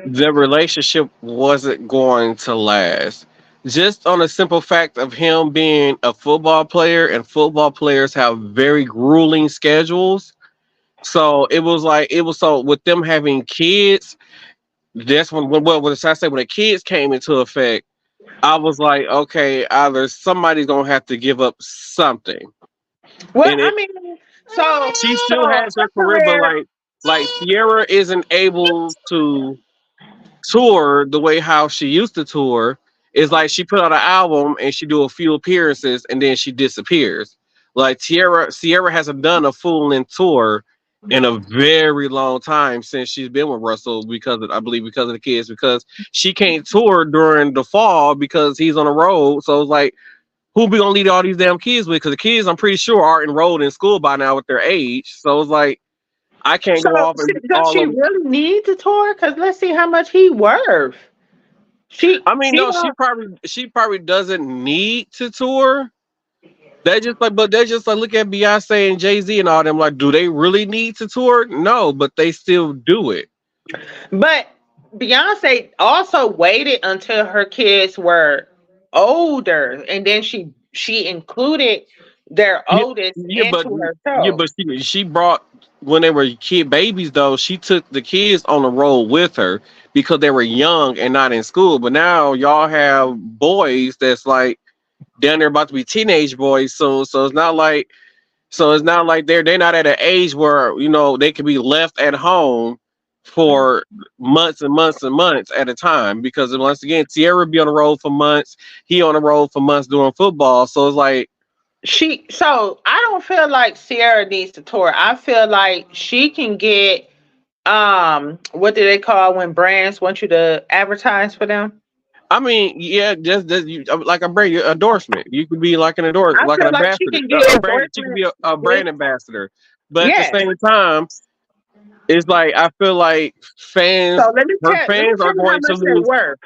C: the relationship wasn't going to last. Just on a simple fact of him being a football player, and football players have very grueling schedules. So it was so with them having kids, that's when the kids came into effect, I was like, okay, either somebody's gonna have to give up something.
D: Well, so
C: she still has her career, but like Sierra isn't able to tour the way how she used to tour. It's like she put out an album and she do a few appearances and then she disappears. Like Sierra hasn't done a full-length tour in a very long time since she's been with Russell because of the kids, because she can't tour during the fall because he's on the road. So it's like, who be gonna lead all these damn kids with? Because the kids, I'm pretty sure, are enrolled in school by now with their age. So it's like, I can't go off and
D: does she really need to tour? Because let's see how much he worth. She probably doesn't need to tour. They're just like look at Beyonce and Jay-Z and all them. Like, do they really need to tour? No, but they still do it. But Beyonce also waited until her kids were older, and then she included their
C: Yeah,
D: oldest
C: yeah, but
D: into her
C: yeah,
D: show.
C: but she brought when they were kid babies though. She took the kids on the road with her because they were young and not in school. But now y'all have boys that's like down there about to be teenage boys soon. So it's not like they're not at an age where they can be left at home for months and months and months at a time. Because once again, Tierra be on the road for months, he on the road for months doing football. So it's like,
D: So I don't feel like Sierra needs to tour. I feel like she can get what do they call when brands want you to advertise for them?
C: I mean, yeah, just you, like a brand your endorsement. You could be like
D: I
C: like an
D: feel like she
C: ambassador,
D: can get
C: a brand. She could
D: endorsement
C: be a
D: with
C: brand ambassador. But at the
D: yes.
C: same time, it's like I feel like
D: So let me
C: her
D: tell
C: fans are
D: you how
C: going to
D: much they
C: lose.
D: worth.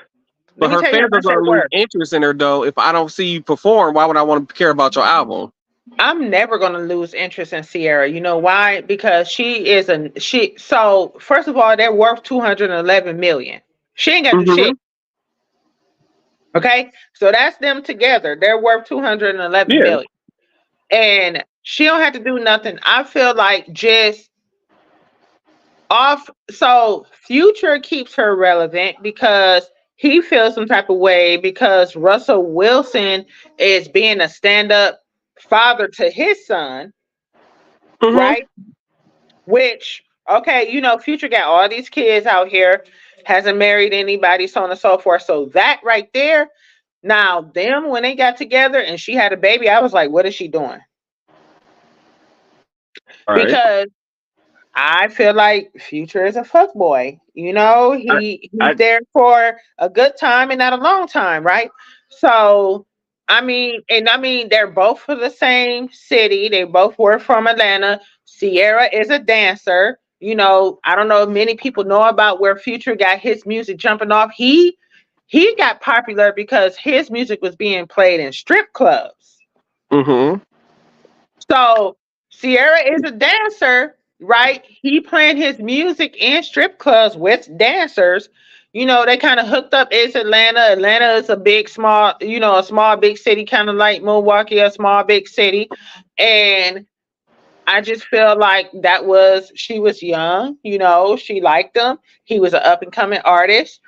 D: Let
C: But
D: me
C: her
D: tell you how
C: fans are
D: much they
C: going to lose
D: worth.
C: interest in her though. If I don't see you perform, why would I want to care about your album?
D: I'm never gonna lose interest in Sierra. You know why? Because so first of all, they're worth 211 million. She ain't gotta do
C: Hmm.
D: shit. Okay? So that's them together. They're worth 211
C: Yeah.
D: million. And she don't have to do nothing. I feel like just off so Future keeps her relevant because he feels some type of way because Russell Wilson is being a stand-up father to his son,
C: Hmm.
D: right? Which, okay, Future got all these kids out here, hasn't married anybody, so on and so forth. So that right there, now them when they got together and she had a baby, I was like, what is she doing?
C: All right.
D: Because I feel like Future is a fuck boy.
C: I,
D: He's
C: I,
D: there for a good time and not a long time, right? So I mean, they're both from the same city. They both were from Atlanta. Sierra is a dancer. I don't know if many people know about where Future got his music jumping off. He got popular because his music was being played in strip clubs.
C: hmm
D: So Sierra is a dancer, right? He playing his music in strip clubs with dancers. They kind of hooked up. It's Atlanta. Atlanta is a big, small, a small, big city, kind of like Milwaukee, a small, big city. And I just feel like she was young, she liked him. He was an up and coming artist.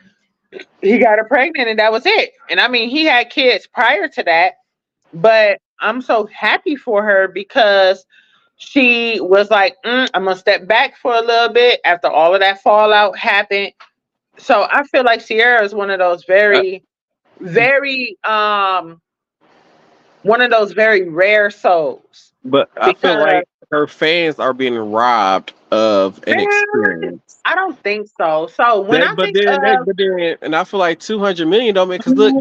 D: He got her pregnant and that was it. And I mean, he had kids prior to that, but I'm so happy for her because she was like, I'm gonna step back for a little bit after all of that fallout happened. So I feel like Sierra is one of those very, very one of those very rare souls.
C: but I feel
D: Because
C: like her fans are being robbed of an
D: man,
C: experience.
D: I don't think so. So when I think of
C: And I feel like 200 million don't make because look,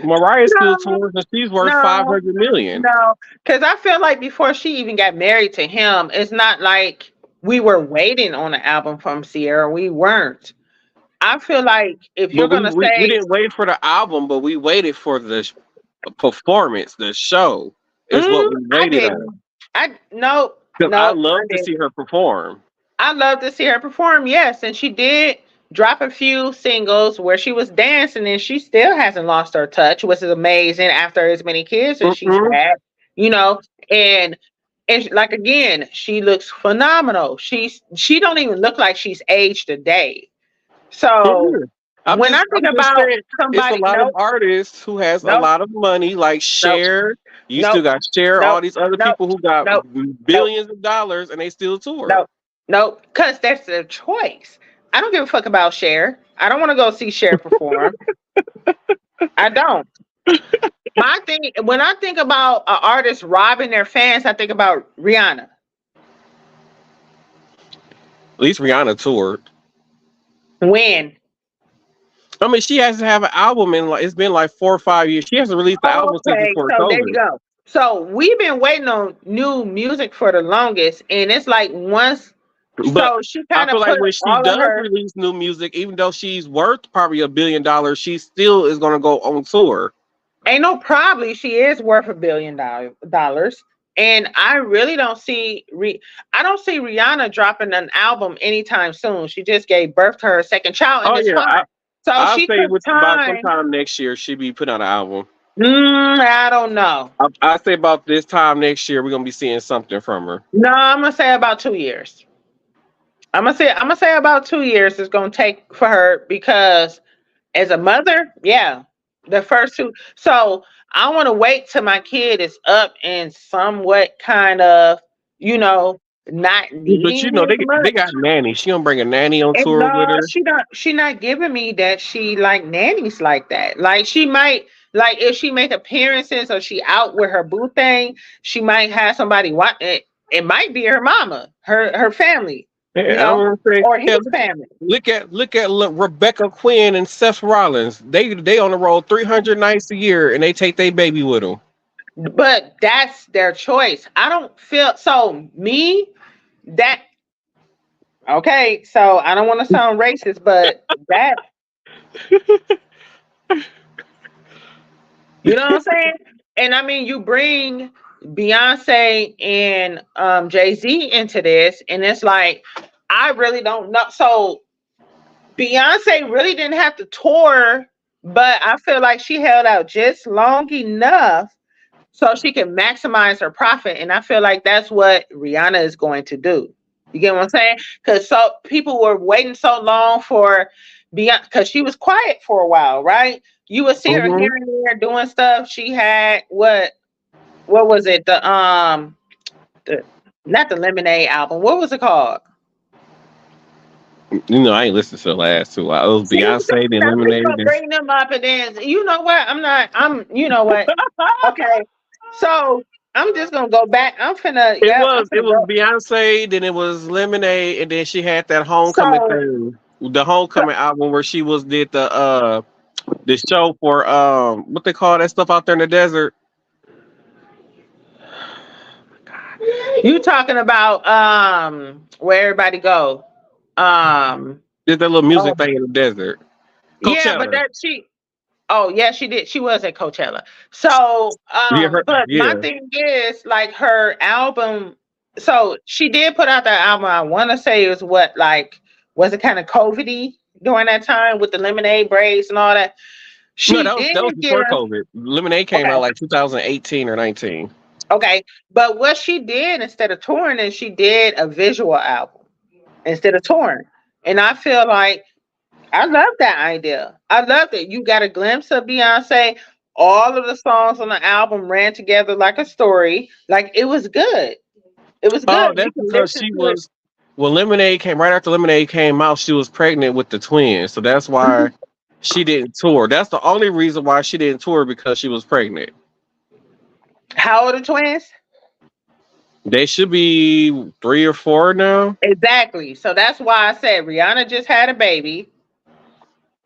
C: Mariah's still
D: no,
C: tours and she's worth
D: no,
C: 500 million.
D: no, because I feel like before she even got married to him, it's not like we were waiting on an album from Sierra. We weren't. I feel like if
C: But
D: you're gonna
C: we
D: say,
C: didn't wait for the album, but we waited for the performance, the show is what we
D: I
C: waited on.
D: didn't. I no,
C: Because I
D: no, I
C: love to see
D: didn't.
C: her perform.
D: I love to see her perform, yes, and she did drop a few singles where she was dancing, and she still hasn't lost her touch, which is amazing after as many kids as she's
C: Hmm.
D: had, you know, and. Like again, she looks phenomenal. She don't even look like she's aged a day. So when I think
C: I'm just
D: about
C: saying, it's a
D: somebody,
C: lot of
D: nope,
C: artists who has a
D: nope,
C: lot of money, like
D: nope,
C: Cher. You still
D: nope,
C: got Cher, all
D: nope,
C: these other
D: nope,
C: people who got
D: nope, nope,
C: billions of dollars, and they still tour.
D: nope, nope, because that's their choice. I don't give a fuck about Cher. I don't want to go see Cher perform. I don't. My thing when I think about an artist robbing their fans, I think about Rihanna.
C: At least Rihanna toured.
D: When?
C: I mean, she has to have an album in like it's been like 4 or 5 years. She hasn't released the album since
D: Okay,
C: before
D: so there you
C: COVID.
D: go. So we've been waiting on new music for the longest, and it's like once.
C: But
D: So she
C: I
D: kind of
C: feel like
D: put
C: when she
D: all of
C: does
D: her.
C: release new music, even though she's worth probably $1 billion, she still is gonna go on tour.
D: Ain't no probably she is worth $1 billion, and I really don't see. I don't see Rihanna dropping an album anytime soon. She just gave birth to her second child, and
C: Oh
D: it's
C: yeah,
D: fine. So
C: I'll
D: she
C: say
D: took
C: with by
D: time.
C: sometime next year she'll be put on an album.
D: I don't know.
C: I say about this time next year, we're gonna be seeing something from her.
D: No, I'm gonna say about 2 years. I'm gonna say about 2 years it's gonna take for her because as a mother, yeah, the first two. So I want to wait till my kid is up and somewhat kind of, you know, not
C: But
D: needing
C: you know,
D: as
C: they got
D: much.
C: nanny. She gonna bring a nanny on
D: And
C: tour with
D: no,
C: her.
D: she not giving me that she like nannies like that. Like she might like if she make appearances or she out with her boo thing, she might have somebody watch it. It might be her mama, her family, you
C: Yeah, I
D: know,
C: want to say,
D: or his
C: hell,
D: family.
C: look, Rebecca Quinn and Seth Rollins. They on the road 300 nights a year, and they take their baby with them.
D: But that's their choice. I don't feel so me that okay, so I don't want to sound racist, but that you know what I'm saying? And I mean you bring Beyonce and Jay-Z into this, and it's like I really don't know. So Beyonce really didn't have to tour, but I feel like she held out just long enough so she can maximize her profit. And I feel like that's what Rihanna is going to do. You get what I'm saying? Because so people were waiting so long for Beyonce because she was quiet for a while, right? You would see her
C: Hmm.
D: here and there doing stuff. She had what was it? The not the Lemonade album. What was it called?
C: You know, I ain't listened to the last two. It was
D: See,
C: Beyonce, then
D: now we
C: Lemonade.
D: gonna bring them up and then you know what? You know what? Okay. So I'm just gonna go back. I'm
C: It
D: finna
C: was
D: go.
C: Beyonce, then it was Lemonade, and then she had that homecoming
D: So
C: thing, the homecoming album where she was did the show for what they call that stuff out there in the desert.
D: you talking about where everybody go? Um
C: Did that little
D: oh
C: music thing in the desert.
D: yeah, but
C: Coachella.
D: that she oh yeah, she did. She was at Coachella. So
C: Yeah,
D: but my
C: yeah.
D: thing is like her album. So she did put out that album. I want to say it was what like was it kind of COVIDy during that time with the lemonade braids and all that.
C: No,
D: She did
C: that was
D: give
C: before COVID. Lemonade came
D: okay,
C: out like 2018 or 19.
D: okay. But what she did instead of touring is she did a visual album instead of touring. And I feel like I love that idea. I love that you got a glimpse of Beyonce. All of the songs on the album ran together like a story. Like it was good. It was
C: Oh,
D: good. You
C: that's
D: can
C: because
D: listen
C: she
D: to it.
C: was when Lemonade came right after Lemonade came out, she was pregnant with the twins. So that's why she didn't tour. That's the only reason why she didn't tour because she was pregnant.
D: How old are the twins?
C: They should be 3 or 4 now.
D: Exactly. So that's why I said Rihanna just had a baby.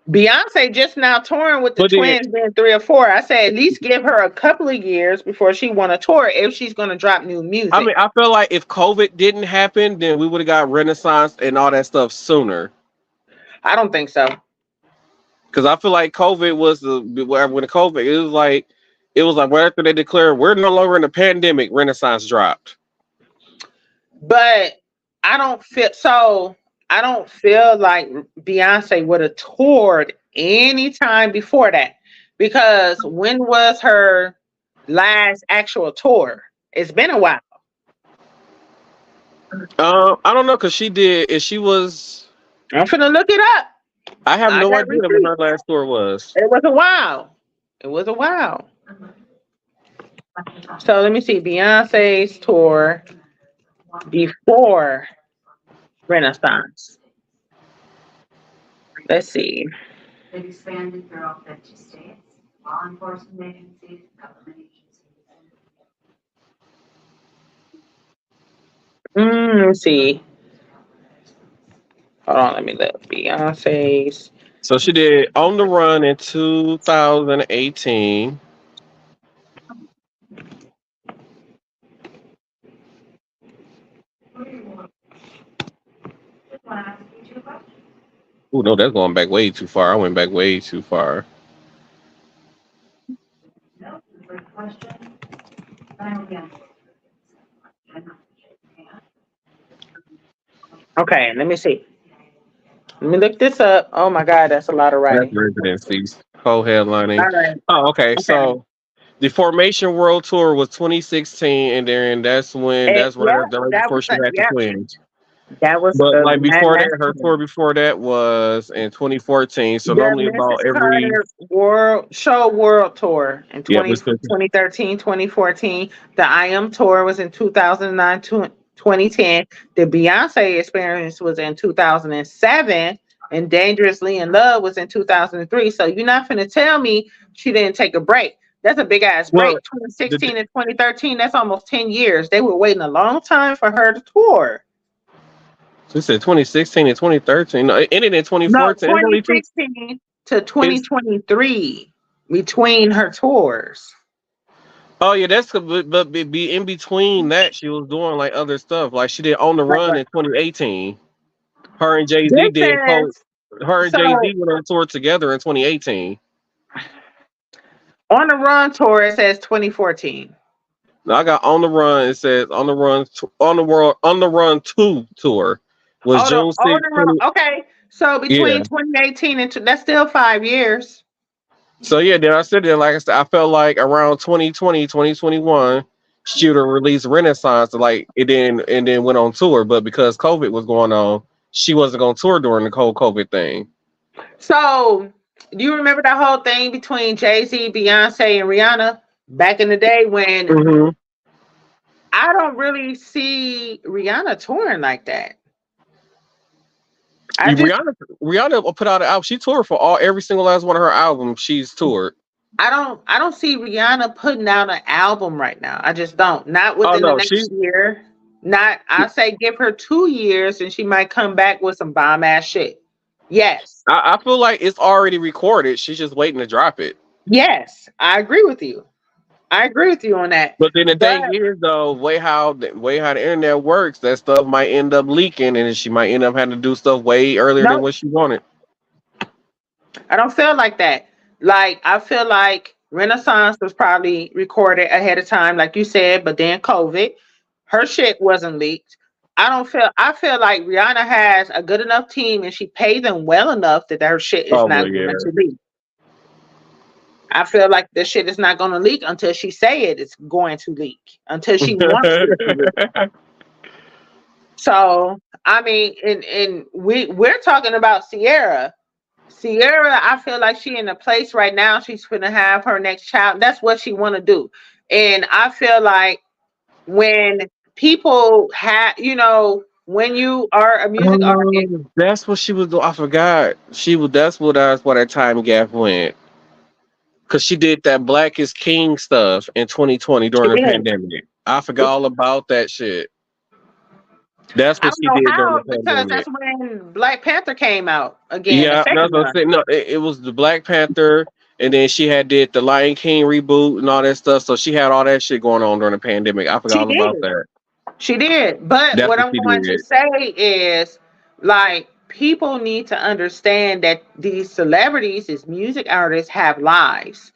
D: Beyonce just now touring with the
C: But then
D: twins being 3 or 4. I say at least give her a couple of years before she want to tour if she's going to drop new
C: I
D: music.
C: mean, I feel like if COVID didn't happen, then we would have got Renaissance and all that stuff sooner.
D: I don't think so.
C: Because I feel like COVID was when the COVID it was like right after they declared we're no longer in a pandemic, Renaissance dropped.
D: But I don't feel so. I don't feel like Beyonce would have toured any time before that because when was her last actual tour? It's been a while.
C: I don't know because she did. If she was,
D: I'm finna look it up.
C: I have
D: I
C: no
D: got
C: idea when
D: receipts.
C: her last tour was.
D: It was a while. It was a while. So let me see. Beyonce's tour before Renaissance. Let's see.
F: They've expanded throughout 50 states, law enforcement agencies, government agencies.
D: Let's see. Hold on, let me look. Beyonce's.
C: So she did On the Run in 2018. Oh no, that's going back way too far. I went back way too far.
F: No, great question. Again.
D: Okay, let me see. Let me look this up. Oh my God, that's a lot of
C: That's
D: writing.
C: residencies. Co-headlining.
D: All right.
C: Oh, okay.
D: Okay.
C: So The Formation World Tour was 2016, and then that's
D: And yeah,
C: right
D: that
C: before
D: was
C: she had the
D: yeah,
C: twins.
D: that was
C: But like before that,
D: last
C: her
D: year.
C: tour before that was in 2014. So
D: The
C: normally about
D: Mrs.
C: every
D: Carter World Tour in
C: yeah,
D: 2013, 2014. The I Am Tour was in 2009, 2010. The Beyonce Experience was in 2007. And Dangerously in Love was in 2003. So you're not going to tell me she didn't take a break. That's a big ass
C: well,
D: break.
C: the
D: 2016 and 2013, that's almost 10 years. They were waiting a long time for her to tour.
C: she said 2016 and 2013. No, it ended in
D: No,
C: 2014. It's only two.
D: 2016 to
C: It's
D: 2023 between her tours.
C: oh yeah, that's but be in between that she was doing like other stuff. Like she did On the
D: Like
C: Run
D: what?
C: in 2018. Her and Jay Z
D: This
C: did post.
D: says
C: Her and Jay
D: so
C: Z went on tour together in 2018.
D: on the run tour. It says 2014.
C: Now I got On the Run. It says On the Run On the Run 2 tour was
D: Oh, the
C: June
D: on
C: 6th.
D: the run. Okay, so
C: Yeah.
D: between 2018 and that's still 5 years.
C: So yeah, then I said that like I said, I felt like around 2020, 2021, she would have released Renaissance like it then and then went on tour. But because COVID was going on, she wasn't gonna tour during the whole COVID thing.
D: So do you remember that whole thing between Jay-Z, Beyonce, and Rihanna back in the day when
C: Mm-hmm.
D: I don't really see Rihanna touring like that? I just
C: Rihanna put out an album. She toured for every single last one of her albums. She's toured.
D: I don't see Rihanna putting out an album right now. I just don't. Not
C: Oh
D: within the
C: no, she
D: next year. Not I say give her 2 years and she might come back with some bomb ass shit. Yes.
C: I feel like it's already recorded. She's just waiting to drop it.
D: Yes. I agree with you. I agree with you on that.
C: But then the
D: But
C: thing is, though, way how the internet works, that stuff might end up leaking, and she might end up having to do stuff way earlier than
D: no,
C: what she wanted.
D: I don't feel like that. Like I feel like Renaissance was probably recorded ahead of time, like you said, but then COVID, her shit wasn't leaked. I feel like Rihanna has a good enough team and she paid them well enough that her shit is
C: Oh
D: not
C: well,
D: going
C: yeah.
D: to leak. I feel like the shit is not going to leak until she say it's going to leak, until she wants it to leak. So I mean, and we're talking about Sierra. Sierra, I feel like she in a place right now. She's gonna have her next child. That's what she want to do, and I feel like when people have, when you are a music artist,
C: That's what she was doing. I forgot. She was. That's why that time gap went. Cause she did that Black is King stuff in 2020
D: she
C: during the
D: did.
C: pandemic. I forgot all about that shit. That's
D: I
C: what
D: don't
C: she
D: know
C: did during
D: how
C: the
D: because that's
C: pandemic.
D: when Black Panther came out again, the
C: Yeah, that's
D: second
C: what I'm
D: one.
C: saying. No, it was the Black Panther, and then she had did the Lion King reboot and all that stuff. So she had all that shit going on during the pandemic. I forgot
D: She
C: all about
D: did.
C: that.
D: She did. But
C: That's
D: what
C: what
D: I'm
C: she
D: going to
C: did.
D: say is like people need to understand that these celebrities, these music artists have lives.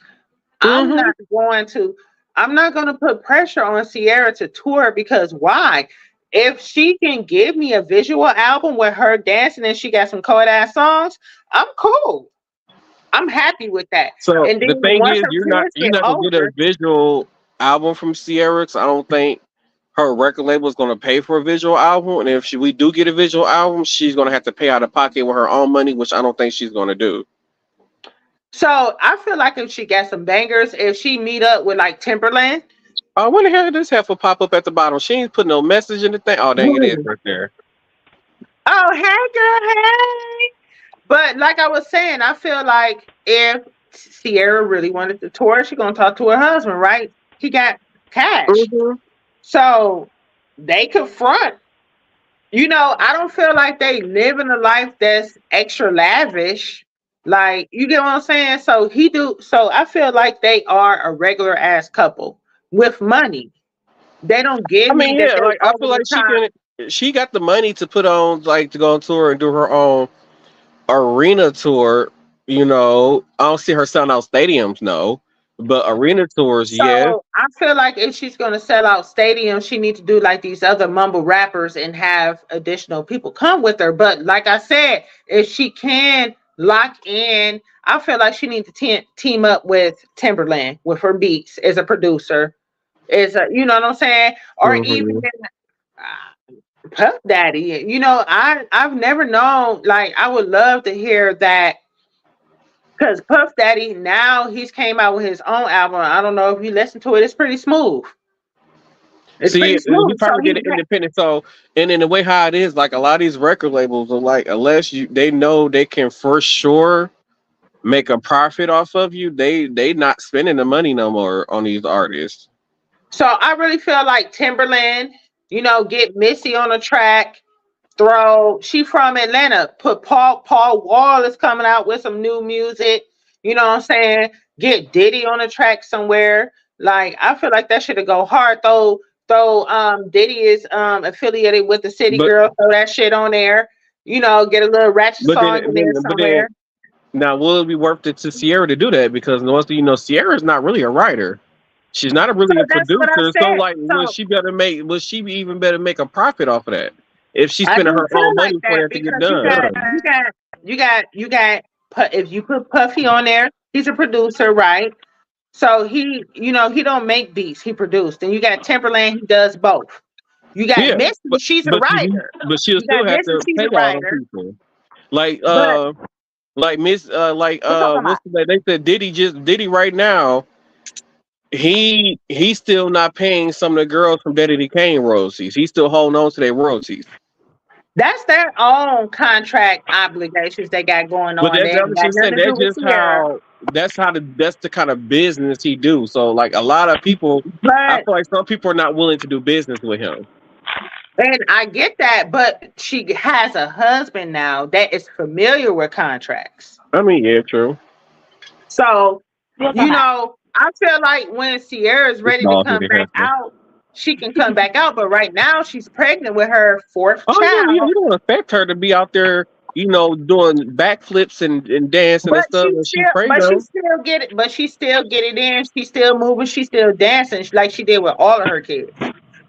D: I'm
C: Hmm.
D: not going to I'm not going to put pressure on Sierra to tour because why? If she can give me a visual album with her dancing and she got some cold ass songs, I'm cool. I'm happy with that.
C: So
D: And then
C: the thing
D: once
C: is,
D: her
C: you're not
D: kids
C: you're
D: get
C: not gonna get a
D: older,
C: visual album from Sierra. 'Cause I don't think her record label is gonna pay for a visual album. And if we do get a visual album, she's gonna have to pay out of pocket with her own money, which I don't think she's gonna do.
D: so I feel like if she got some bangers, if she meet up with like Timberland,
C: When the hell did this heifer pop up at the bottom? She ain't put no message in the thing. Oh dang, it is right there.
D: oh hey girl, hey. But like I was saying, I feel like if Sierra really wanted to tour, she's gonna talk to her husband, right? He got cash.
C: Hmm.
D: So they could front. I don't feel like they living a life that's extra lavish. Like, you get what I'm saying? So I feel like they are a regular ass couple with money. They don't
C: I
D: give me
C: mean,
D: that
C: yeah,
D: they
C: like I
D: over
C: feel
D: the
C: like she
D: top.
C: can. She got the money to put on, like to go on tour and do her own arena tour. I don't see her selling out stadiums, no, but arena tours, yes.
D: So I feel like if she's gonna sell out stadiums, she needs to do like these other mumble rappers and have additional people come with her. But like I said, if she can lock in. I feel like she needs to team up with Timberland with her beats as a producer. You know what I'm saying? Or even Puff Daddy. You know, I've never known. Like, I would love to hear that. Because Puff Daddy, now he's came out with his own album. I don't know if you listen to it. It's pretty smooth. It's
C: See,
D: pretty smooth.
C: you probably get it independent. So, and in the way how it is, like a lot of these record labels are like, unless they know they can for sure make a profit off of you, they not spending the money no more on these artists.
D: So I really feel like Timberland, you know, get Missy on a track. She from Atlanta. Put Paul Wall is coming out with some new music. You know what I'm saying? Get Diddy on a track somewhere. Like, I feel like that should go hard. Though Diddy is affiliated with the City Girls, throw that shit on there. You know, get a little ratchet song in there somewhere.
C: Now, will it be worth it to Sierra to do that? Because most of you know, Sierra's not really a writer. She's not really a producer. So, like, will she even better make a profit off of that? If she's spending her own money for it to get done.
D: You got if you put Puffy on there, he's a producer, right? So he don't make beats, he produced. And you got Timberland, he does both. You got Missy, she's a writer.
C: But she'll still have to pay all the people. Like Miss what's the name? They said Diddy right now, he's still not paying some of the girls from Daddy Kane royalties. He's still holding on to their royalties.
D: That's their own contract obligations they got going on.
C: That's the kind of business he do. So, like, a lot of people, I feel like some people are not willing to do business with him.
D: And I get that, but she has a husband now that is familiar with contracts.
C: I mean, yeah, true.
D: So, you know, I feel like when Sierra's ready to come back out, she can come back out. But right now, she's pregnant with her fourth child.
C: Yeah, you don't expect her to be out there, you know, doing backflips and dancing and stuff.
D: But she still get it in. She's still moving. She's still dancing like she did with all of her kids.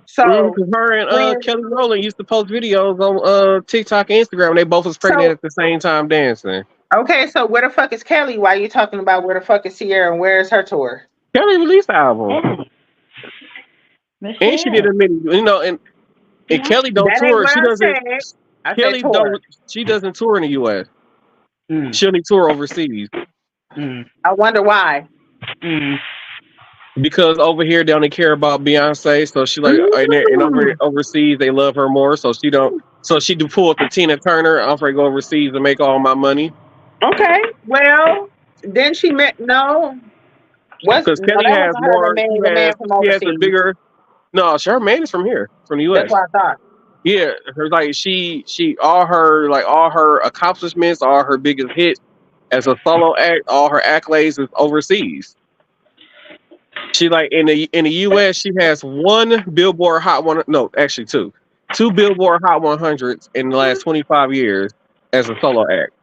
D: So
C: her and Kelly Rowland used to post videos on TikTok and Instagram. They both was pregnant at the same time dancing.
D: Okay, so where the fuck is Kelly? Why are you talking about where the fuck is Sierra and where is her tour?
C: Kelly released the album. And she did a mini, you know, and Kelly don't tour. She doesn't tour in the US. She only tour overseas.
D: I wonder why.
C: Because over here they only care about Beyonce, so she like and overseas they love her more. So she do pull up the Tina Turner. I'm afraid to go overseas and make all my money.
D: Okay, well then she met because
C: Kelly has more. She has a bigger. No, her man is from here, from the US.
D: That's what I thought.
C: Yeah, her like she all her accomplishments, all her biggest hits as a solo act, all her accolades is overseas. She like in the US, she has one Billboard Hot One. No, actually two Billboard Hot 100s in the last 25 years as a solo act.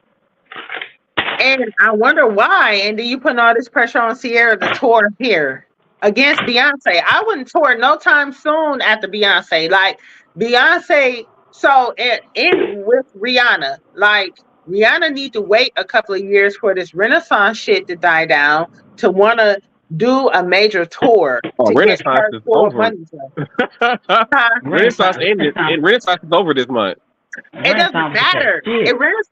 D: And I wonder why. And then you putting all this pressure on Sierra to tour here against Beyonce. I wouldn't tour no time soon after Beyonce. Like Beyonce, so in with Rihanna, like Rihanna need to wait a couple of years for this Renaissance shit to die down to want to do a major tour.
C: Renaissance is over. Renaissance ended, and Renaissance is over this month.
D: It doesn't matter.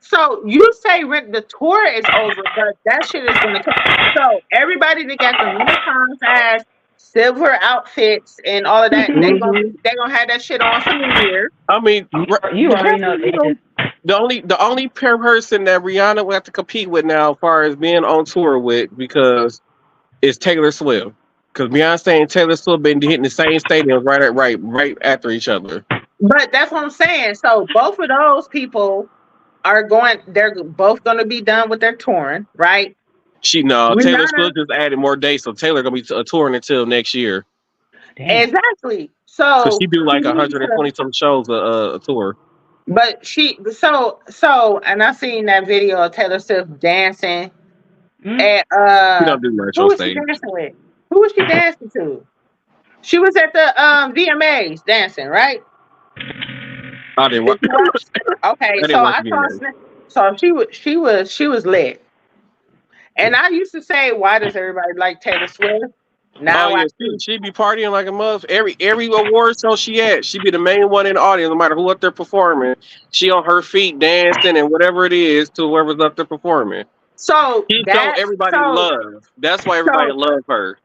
D: So you say the tour is over, but that shit is gonna come. So everybody that got the Renaissance ass silver outfits and all of that, they gonna have that shit on for New Year.
C: I mean,
G: you already know.
C: The only person that Rihanna will have to compete with now, as far as being on tour with, because it's Taylor Swift. Because Beyonce and Taylor Swift been hitting the same stadiums right after each other.
D: But that's what I'm saying. So both of those people they're both going to be done with their touring, right?
C: Taylor Swift just added more dates, so Taylor going to be touring until next year.
D: Exactly. So
C: she do like 120 some shows a tour.
D: But and I seen that video of Taylor Swift dancing at
C: she don't do much on stage.
D: Who was she dancing to? She was at the VMAs dancing, right?
C: I didn't watch.
D: Okay, so So she was lit. And I used to say, why does everybody like Taylor Swift?
C: Oh
D: Now I
C: yeah,
D: see.
C: she be partying like a mother. Every award show she at, she be the main one in the audience, no matter who up there performing. She on her feet dancing and whatever it is to whoever's up there performing.
D: So
C: She show
D: that's
C: everybody love. That's why everybody
D: so
C: love her.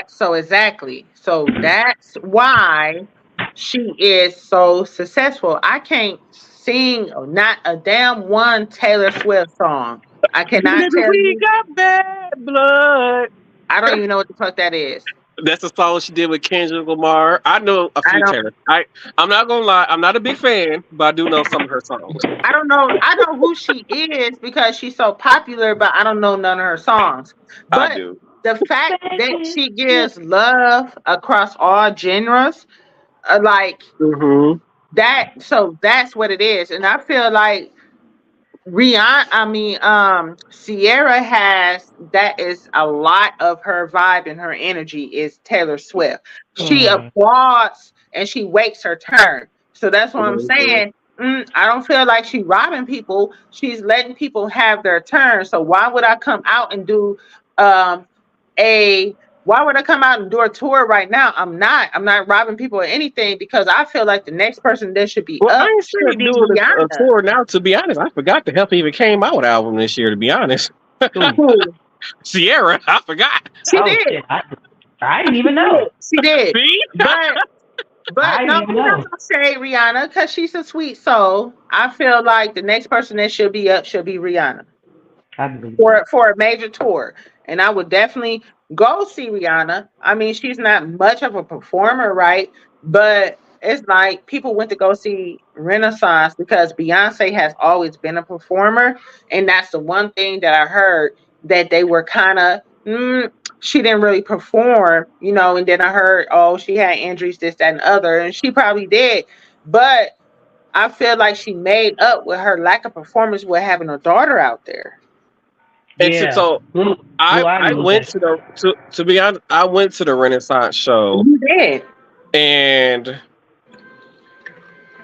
D: so exactly. So that's why she is so successful. I can't sing not a damn one Taylor Swift song. I cannot
C: Baby,
D: tell
C: we
D: you.
C: got bad blood.
D: I don't even know what the fuck that is.
C: That's a song she did with Kendrick Lamar. I know a
D: I
C: few
D: don't.
C: Taylor. I'm not gonna lie. I'm not a big fan, but I do know some of her songs.
D: I don't know. I know who she is because she's so popular, but I don't know none of her songs.
C: I
D: But
C: do.
D: the fact that she gives love across all genres, like
C: Mm-hmm.
D: that, so that's what it is. And I feel like Sierra has that is a lot of her vibe and her energy is Taylor Swift. She applauds and she waits her turn. So that's what I'm
C: Mm-hmm.
D: saying. I don't feel like she's robbing people. She's letting people have their turn. So why would I come out and do um a why would I come out and do a tour right now? I'm not. I'm not robbing people or anything because I feel like the next person that should be
C: Well, I
D: up
C: ain't
D: should
C: saying
D: be
C: doing a
D: Rihanna.
C: tour now. To be honest, I forgot the Health even came out with an album this year. To be honest,
D: Who?
C: Sierra, I forgot.
D: She
G: Oh
D: did.
G: shit! I didn't even
D: She
G: know.
D: did. She did.
C: See,
D: But
G: I
D: no,
G: didn't even
D: we're not
G: know.
D: gonna say Rihanna because she's a sweet soul. I feel like the next person that should be up should be Rihanna
G: I believe that.
D: for a major tour. And I would definitely go see Rihanna. I mean, she's not much of a performer, right? But it's like people went to go see Renaissance because Beyonce has always been a performer, and that's the one thing that I heard that they were kind of. She didn't really perform, and then I heard, oh, she had injuries, this, that, and other, and she probably did. But I feel like she made up with her lack of performance with having a daughter out there.
C: and
G: Yeah.
C: so
G: Blue
C: I
G: Ivy was
C: went
G: that.
C: to to be honest, I went to the Renaissance show,
D: You did.
C: and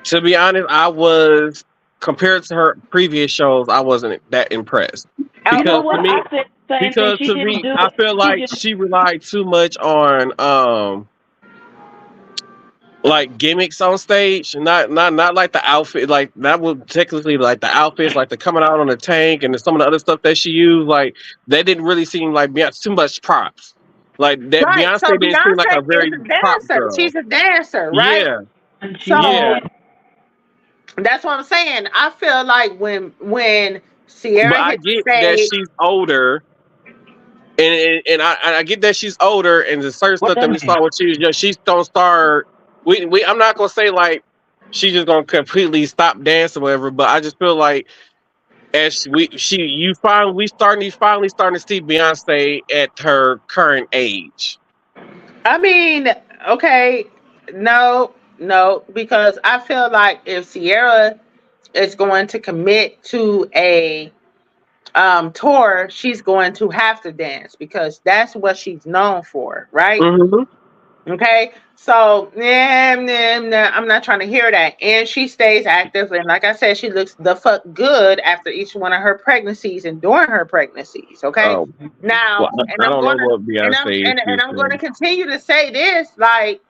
C: to be honest, I was compared to her previous shows, I wasn't that impressed
G: You know
C: because to
G: what?
C: me,
G: I said the same thing. She didn't do
C: I
G: it.
C: feel
G: She
C: like
G: just
C: she relied too much on like gimmicks on stage, not like the outfit, like that would technically like the outfits, like the coming out on the tank and some of the other stuff that she used, like that didn't really seem like Beyonce, too much props. Like that
D: Right. So
C: Beyonce didn't seem like
D: Beyonce
C: a
D: is
C: very
D: a
C: prop
D: dancer.
C: girl.
D: She's a dancer, right?
C: Yeah,
G: she
C: yeah.
D: So
G: did.
D: that's what I'm saying. I feel like when
C: But
D: Sierra
C: I
D: hit the
C: get that
D: stage,
C: she's older, and I get that she's older, and the certain
G: What
C: stuff
G: that
C: that we
G: mean?
C: saw when she was young, she's don't start. We I'm not gonna say like she's just gonna completely stop dancing, or whatever. But I just feel like as we finally starting to see Beyonce at her current age.
D: I mean, okay, no, because I feel like if Sierra is going to commit to a tour, she's going to have to dance because that's what she's known for, right?
C: Mm-hmm.
D: Okay, so I'm not trying to hear that. And she stays active, and like I said, she looks the fuck good after each one of her pregnancies and during her pregnancies. Okay,
C: Oh, well,
D: now,
C: I don't know what Beyonce is.
D: and I'm gonna continue to say this, like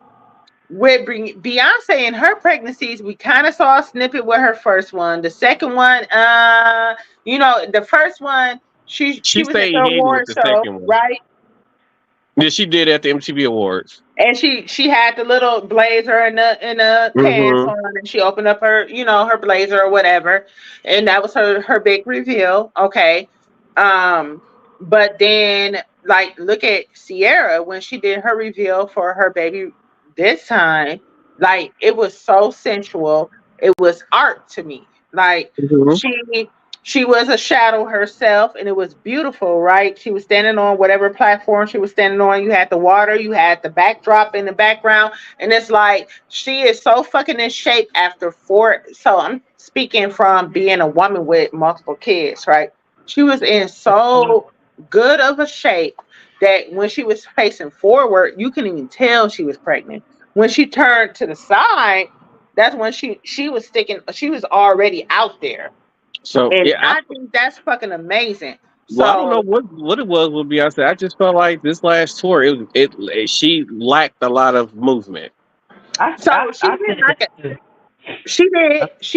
D: with Beyonce and her pregnancies, we kind of saw a snippet with her first one. The second one, the first one, she
C: She
D: was at
C: stayed
D: the
C: hidden with
D: award
C: the
D: show,
C: second one.
D: right?
C: Yeah, she did at the MTV Awards.
D: And she had the little blazer and the pants
C: Mm-hmm.
D: on, and she opened up her her blazer or whatever, and that was her big reveal. Okay, but then like look at Sierra when she did her reveal for her baby this time, like it was so sensual. It was art to me. Like
C: Mm-hmm.
D: she was a shadow herself, and it was beautiful, right? She was standing on whatever platform she was standing on. You had the water, you had the backdrop in the background, and it's like she is so fucking in shape after four. So I'm speaking from being a woman with multiple kids, right? She was in so good of a shape that when she was facing forward, you couldn't even tell she was pregnant. When she turned to the side, that's when she was sticking. She was already out there.
C: So
D: And
C: yeah,
D: I think that's fucking amazing.
C: well, I don't know
D: So
C: what it was with Beyonce. I just felt like this last tour, she lacked a lot of movement.
D: she
G: I
D: did
G: said
D: like
G: that
D: it.
G: too.
D: She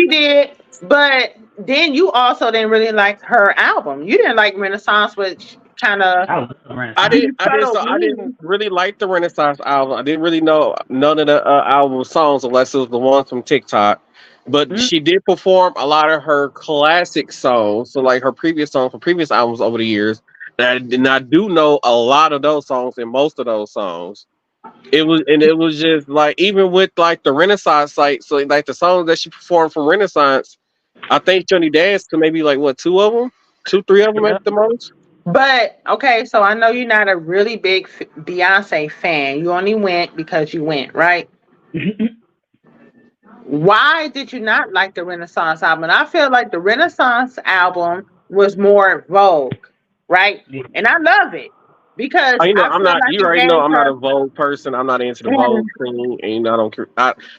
D: did. But then you also didn't really like her album. You didn't like Renaissance, which kind of
G: I love
C: I
G: Renaissance.
C: didn't. I didn't.
D: befuddled
C: So I
D: me.
C: didn't really like the Renaissance album. I didn't really know none of the album songs unless it was the ones from TikTok. But
D: Mm.
C: she did perform a lot of her classic songs, so like her previous songs from previous albums over the years. And I do know a lot of those songs and most of those songs. It was just like even with like the Renaissance, like the songs that she performed from Renaissance, I think Johnny danced to maybe like what two of them, two three of them
G: Yeah.
C: at the most.
D: But okay, so I know you're not a really big Beyonce fan. You only went because you went, right? Why did you not like the Renaissance album? And I feel like the Renaissance album was more Vogue, right? And I love it because
C: You know,
D: I
C: I'm
D: feel
C: not.
D: like
C: You
D: it
C: already know
D: gave
C: I'm not
D: her.
C: a Vogue person. I'm not into the
D: Mhm.
C: Vogue thing, and you know, I don't care.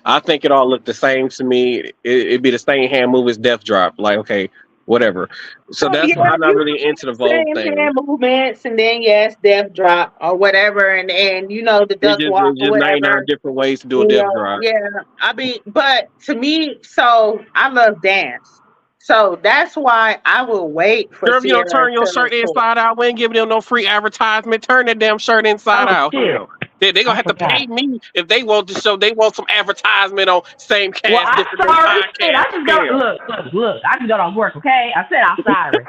C: I think it all looked the same to me. It'd be the same hand move as Death Drop. Like, okay, whatever. So
D: Oh
C: that's
D: yeah,
C: why I'm not
D: you
C: really into the
D: know,
C: Vogue
D: same
C: thing.
D: hand movements, and then yes, death drop or whatever, and you know the duck walk
C: It's
D: or
C: just 99
D: whatever.
C: different ways to do a
D: You
C: Death
D: know,
C: Drop.
D: yeah. I mean, but to me, so I love dance, so that's why I will wait for
C: Girl, if you don't
D: Sierra
C: turn your
D: to
C: shirt
D: tour.
C: inside out, we ain't giving them no free advertisement. Turn that damn shirt inside
G: Oh
C: out.
G: shit!
C: Hell, they gonna
G: I
C: have to
G: forgot.
C: pay me if they want to show. They want some advertisement on same
G: Well,
C: cast,
G: I'm
C: different
G: sorry. Shit, I
C: podcast.
G: just got
C: Hell.
G: look. I just got off work. Okay, I said I'm sorry.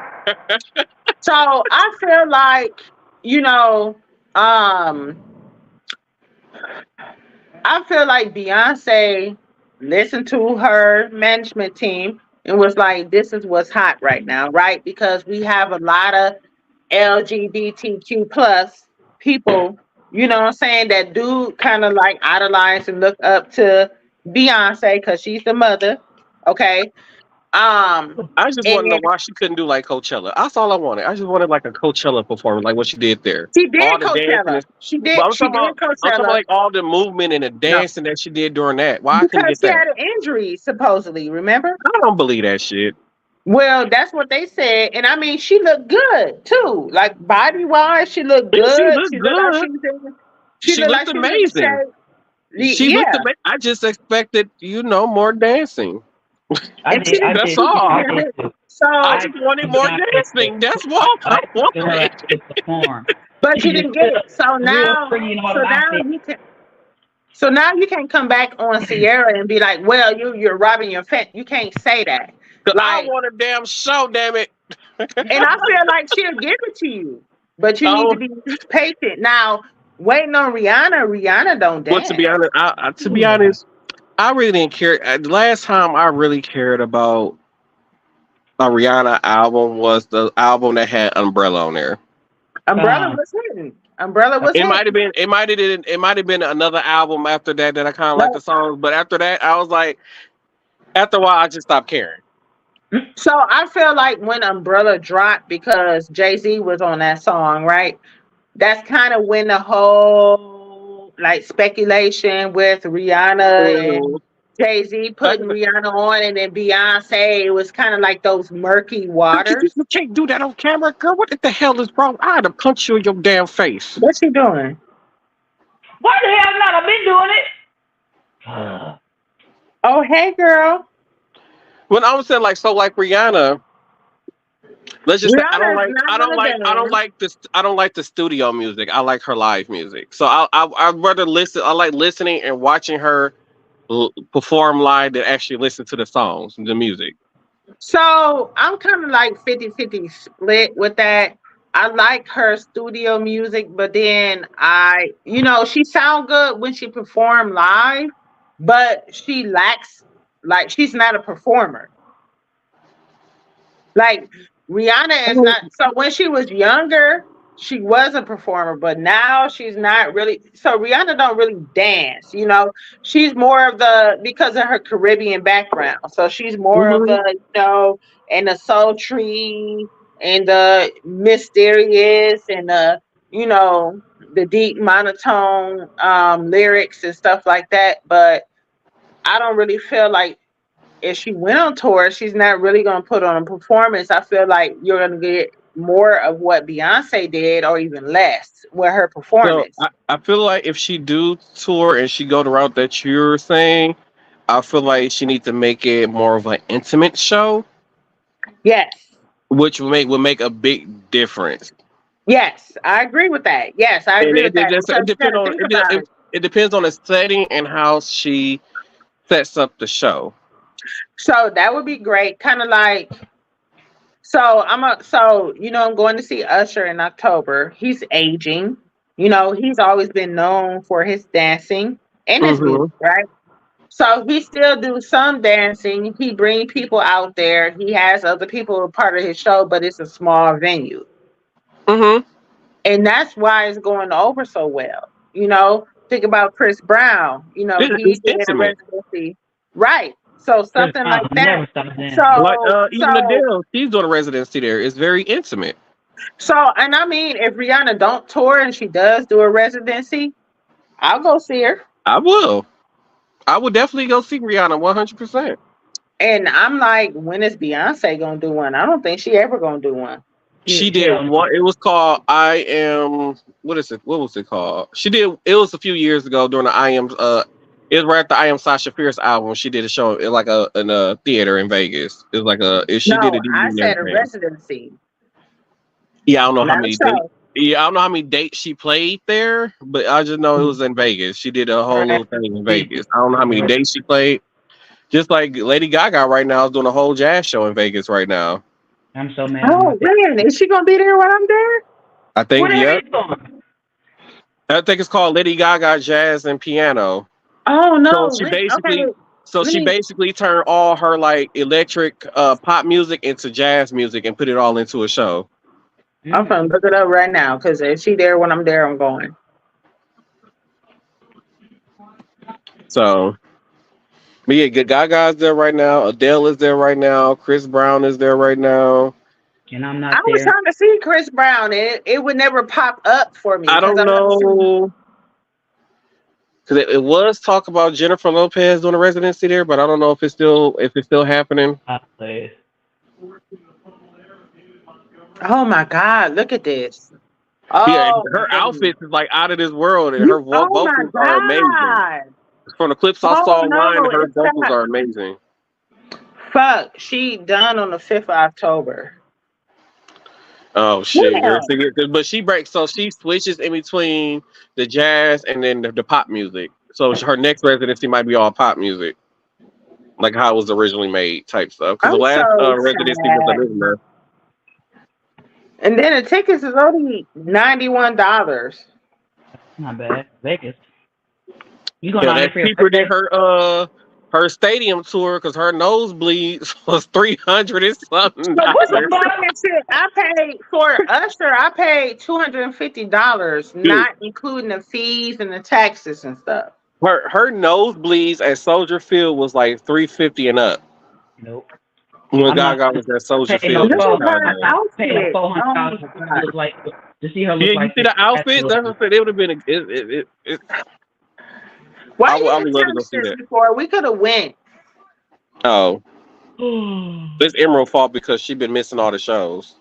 D: So I feel like you know, um, I feel like Beyonce listened to her management team and was like, "This is what's hot right now, right?" Because we have a lot of LGBTQ plus people, you know what I'm saying, that do kind of like idolize and look up to Beyonce because she's the mother. Okay.
C: I just
D: And
C: want to know why she couldn't do like Coachella. That's all I wanted. I just wanted like a Coachella performance, like what she did there.
D: she did
C: All the dancing,
D: Coachella.
C: and, but
D: She did
C: I'm talking about
D: Coachella.
C: like all the movement and the
D: No.
C: dancing that she did during that. Why I couldn't
D: Because
C: get
D: she
C: that?
D: had an injury, supposedly, remember?
C: I don't believe that shit.
D: Well, that's what they said. And I mean, she looked good too. Like body wise, she looked
C: Yeah, she
D: good.
C: looked
D: She looked like
C: good.
D: she was in, she
C: She
D: looked like
C: looked
D: she was in
C: amazing.
D: shape.
C: She looked
D: Yeah.
C: amazing. I just expected, more dancing.
G: I
D: And she
G: did. I
D: didn't
C: That's
G: did.
D: she didn't
C: all.
G: I
D: get
G: did
D: it.
G: too.
C: I
D: So
G: I
C: just wanted
G: to
C: more
G: Beyonce too.
C: dancing. That's all
G: I
C: I
G: feel her
C: wanted.
G: actually perform.
D: but
G: She
D: you
G: just
D: didn't get
G: stood up
D: it. So
G: real
D: now
G: pretty and
D: so now
G: automatic.
D: you can so now you can't come back on Sierra and be like, well, you're robbing your fan. You can't say that.
C: Cause I
D: Like,
C: want a damn show, damn it.
D: and I feel like she'll give it to you. But you need to
C: Oh,
D: be patient. Now, waiting on Rihanna, Rihanna don't
C: well, to be
D: dance.
C: honest, I really didn't care. The last time I really cared about a Rihanna album was the album that had Umbrella on there.
D: Umbrella
G: Um,
D: was hitting. Umbrella was
C: It might have
D: hitting.
C: been, it might have been another album after that that I kind of liked
D: No.
C: the songs, but after that, I was like, after a while, I just stopped caring.
D: So I feel like when Umbrella dropped because Jay-Z was on that song, right? That's kind of when the whole like speculation with Rihanna and
C: Mhm.
D: Jay-Z
C: I
D: putting Rihanna on and then Beyonce, it was kind of like those murky waters.
C: You can't do that on camera, girl. What the hell is wrong? I had to punch you in your damn face.
D: What's she doing?
G: why the hell not? I've been doing it.
D: Oh, hey girl.
C: When I was saying like, so like Rihanna, let's just say
D: Rihanna is not gonna dance.
C: I don't like the studio music. I like her live music. So I'd rather listen. I like listening and watching her perform live than actually listen to the songs, the music.
D: So I'm kind of like 50-50 split with that. I like her studio music, but then she sound good when she perform live, but she lacks, like, she's not a performer. Like Rihanna is not. So when she was younger, she was a performer, but now she's not really. So Rihanna don't really dance. She's more of the, because of her Caribbean background. So she's more of
C: Mhm.
D: the, and the sultry and the mysterious and the deep monotone lyrics and stuff like that. But I don't really feel like if she went on tour, she's not really gonna put on a performance. I feel like you're gonna get more of what Beyonce did, or even less, with her
C: So
D: performance.
C: I feel like if she do tour and she go the route that you're saying, I feel like she needs to make it more of an intimate show,
D: Yes,
C: which would make a big difference.
D: yes, I agree with that. Yes, I
C: And
D: agree with that, because
C: it
D: you got
C: depends
D: to
C: on
D: think about it.
C: it depends on the setting and how she sets up the show.
D: So that would be great. Kind of like, I'm going to see Usher in October. He's aging. He's always been known for his dancing and his music,
C: Mm-hmm.
D: right? So he still do some dancing. He bring people out there. He has other people a part of his show, but it's a small venue.
C: Mm-hmm.
D: And that's why it's going over so well. Think about Chris Brown. He
C: It's
D: did a
C: intimate.
D: residency. Right. So
H: Chris
D: something
H: Brown
D: like that.
H: never stopped dancing.
C: Like
D: So
C: even
D: so
C: Adele, she's doing a residency there. It's very intimate.
D: and I mean, if Rihanna don't tour and she does do a residency, I'll go see her.
C: I will. I would definitely go see Rihanna 100%.
D: And I'm like, when is Beyonce gonna do one? I don't think she ever gonna do one.
C: She
H: Hell
C: did
H: no.
C: what it was called. I am. What is it? What was it called? She did. It was a few years ago during the I am. It was right after I am Sasha Fierce album. She did a show in like in a theater in Vegas. It was like she did a
D: No,
C: DVD
D: I
C: and
D: said a
C: everything.
D: residency,
C: Yeah, I don't know how
D: not a
C: many dates.
D: show.
C: Yeah, I don't know how many dates she played there, but I just know it was in Vegas. She did a whole little thing in Vegas. I don't know how many dates she played. Just like Lady Gaga right now is doing a whole jazz show in Vegas right now.
H: I'm so mad.
D: Oh man, is she gonna be there when I'm there?
C: I think,
G: What are
C: yep.
G: you doing?
C: I think it's called Lady Gaga Jazz and Piano.
D: Oh
C: So
D: no,
C: she
D: okay. Let
C: she
D: me.
C: basically turned all her like electric pop music into jazz music and put it all into a show.
D: I'm gonna look it up right now, because if she there when I'm there, I'm going.
C: So, but yeah, Gaga's there right now. Adele is there right now. Chris Brown is there right now.
H: And I'm
D: I
H: not
D: was
H: there.
D: trying to see Chris Brown. It would never pop up for me
C: I
D: because
C: don't
D: I've never seen.
C: know because it was talk about Jennifer Lopez doing a residency there, but I don't know if it's still happening.
H: Please.
D: Oh my God! Look at this.
C: Yeah,
D: Oh my
C: her
D: goodness.
C: outfits is like out of this world, and her
D: Oh my
C: vocals are amazing.
D: God!
C: From the clips I
D: Oh
C: saw online,
D: no!
C: her
D: It's
C: vocals
D: not.
C: are amazing.
D: Fuck. She done on the 5th of October.
C: Oh shit, girl.
D: Yeah.
C: But she breaks, so she switches in between the jazz and then the pop music. So her next residency might be all pop music, like how it was originally made, type stuff. Because the
D: I'm
C: last
D: so
C: residency was
D: sad.
C: Elizabeth.
D: And then the tickets is only $91.
H: Not bad. Vegas. You going on there
C: That's
H: for your
C: cheaper than
H: birthday?
C: her stadium tour because her nosebleeds was $300 and something.
D: But what's the fucking shit? I paid for Usher. I paid $250, not including the fees and the taxes and stuff.
C: Her nosebleeds at Soldier Field was like $350 and up.
H: Nope.
C: When
H: I'm not
C: Gaga was at Soldier
H: paying no
C: Field.
D: Look
H: $400.
D: at her
H: I'm paying
D: outfit.
H: no
D: Oh my
H: $400
D: God.
H: to look like to see her look
C: Yeah, you
H: like
C: see
H: this.
C: the outfit? That's what I said. It would have been
D: Why
C: I
D: you
C: would
D: didn't
C: love
D: tell
C: to go
D: us
C: see
D: this
C: that.
D: before? We could have went.
C: Oh, it's Emerald's fault because she been missing all the shows.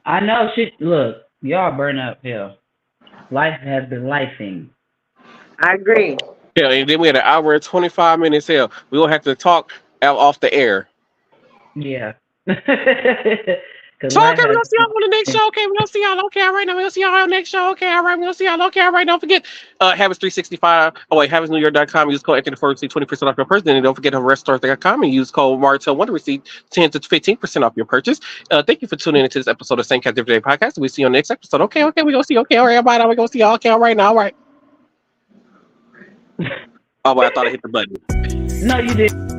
H: I know shit. Look, y'all burn up hell. Life has been lifing.
D: I agree.
C: Yeah, and then we had an hour and 25 minutes. Hell, we gonna have to talk out off the air.
H: Yeah.
C: So okay, we're gonna see y'all on the next show. Okay, we're gonna see y'all. Okay, all right now. We're gonna see y'all on the next show. Okay, all right, we're gonna see y'all. Okay, all right. Don't forget, Habits365. Oh wait, HabitsNewYork.com. Use code Anthony to receive 20% off your purchase. And don't forget HavarestStores.com and use code Martel1 to receive 10 to 15% off your purchase. Thank you for tuning into this episode of St. Cat Different Day Podcast. We see you on the next episode. Okay, we gonna see. Okay, all right, everybody. We gonna see y'all. Okay, all right now. All right. Oh, wait, I thought I hit the button.
H: No, you didn't.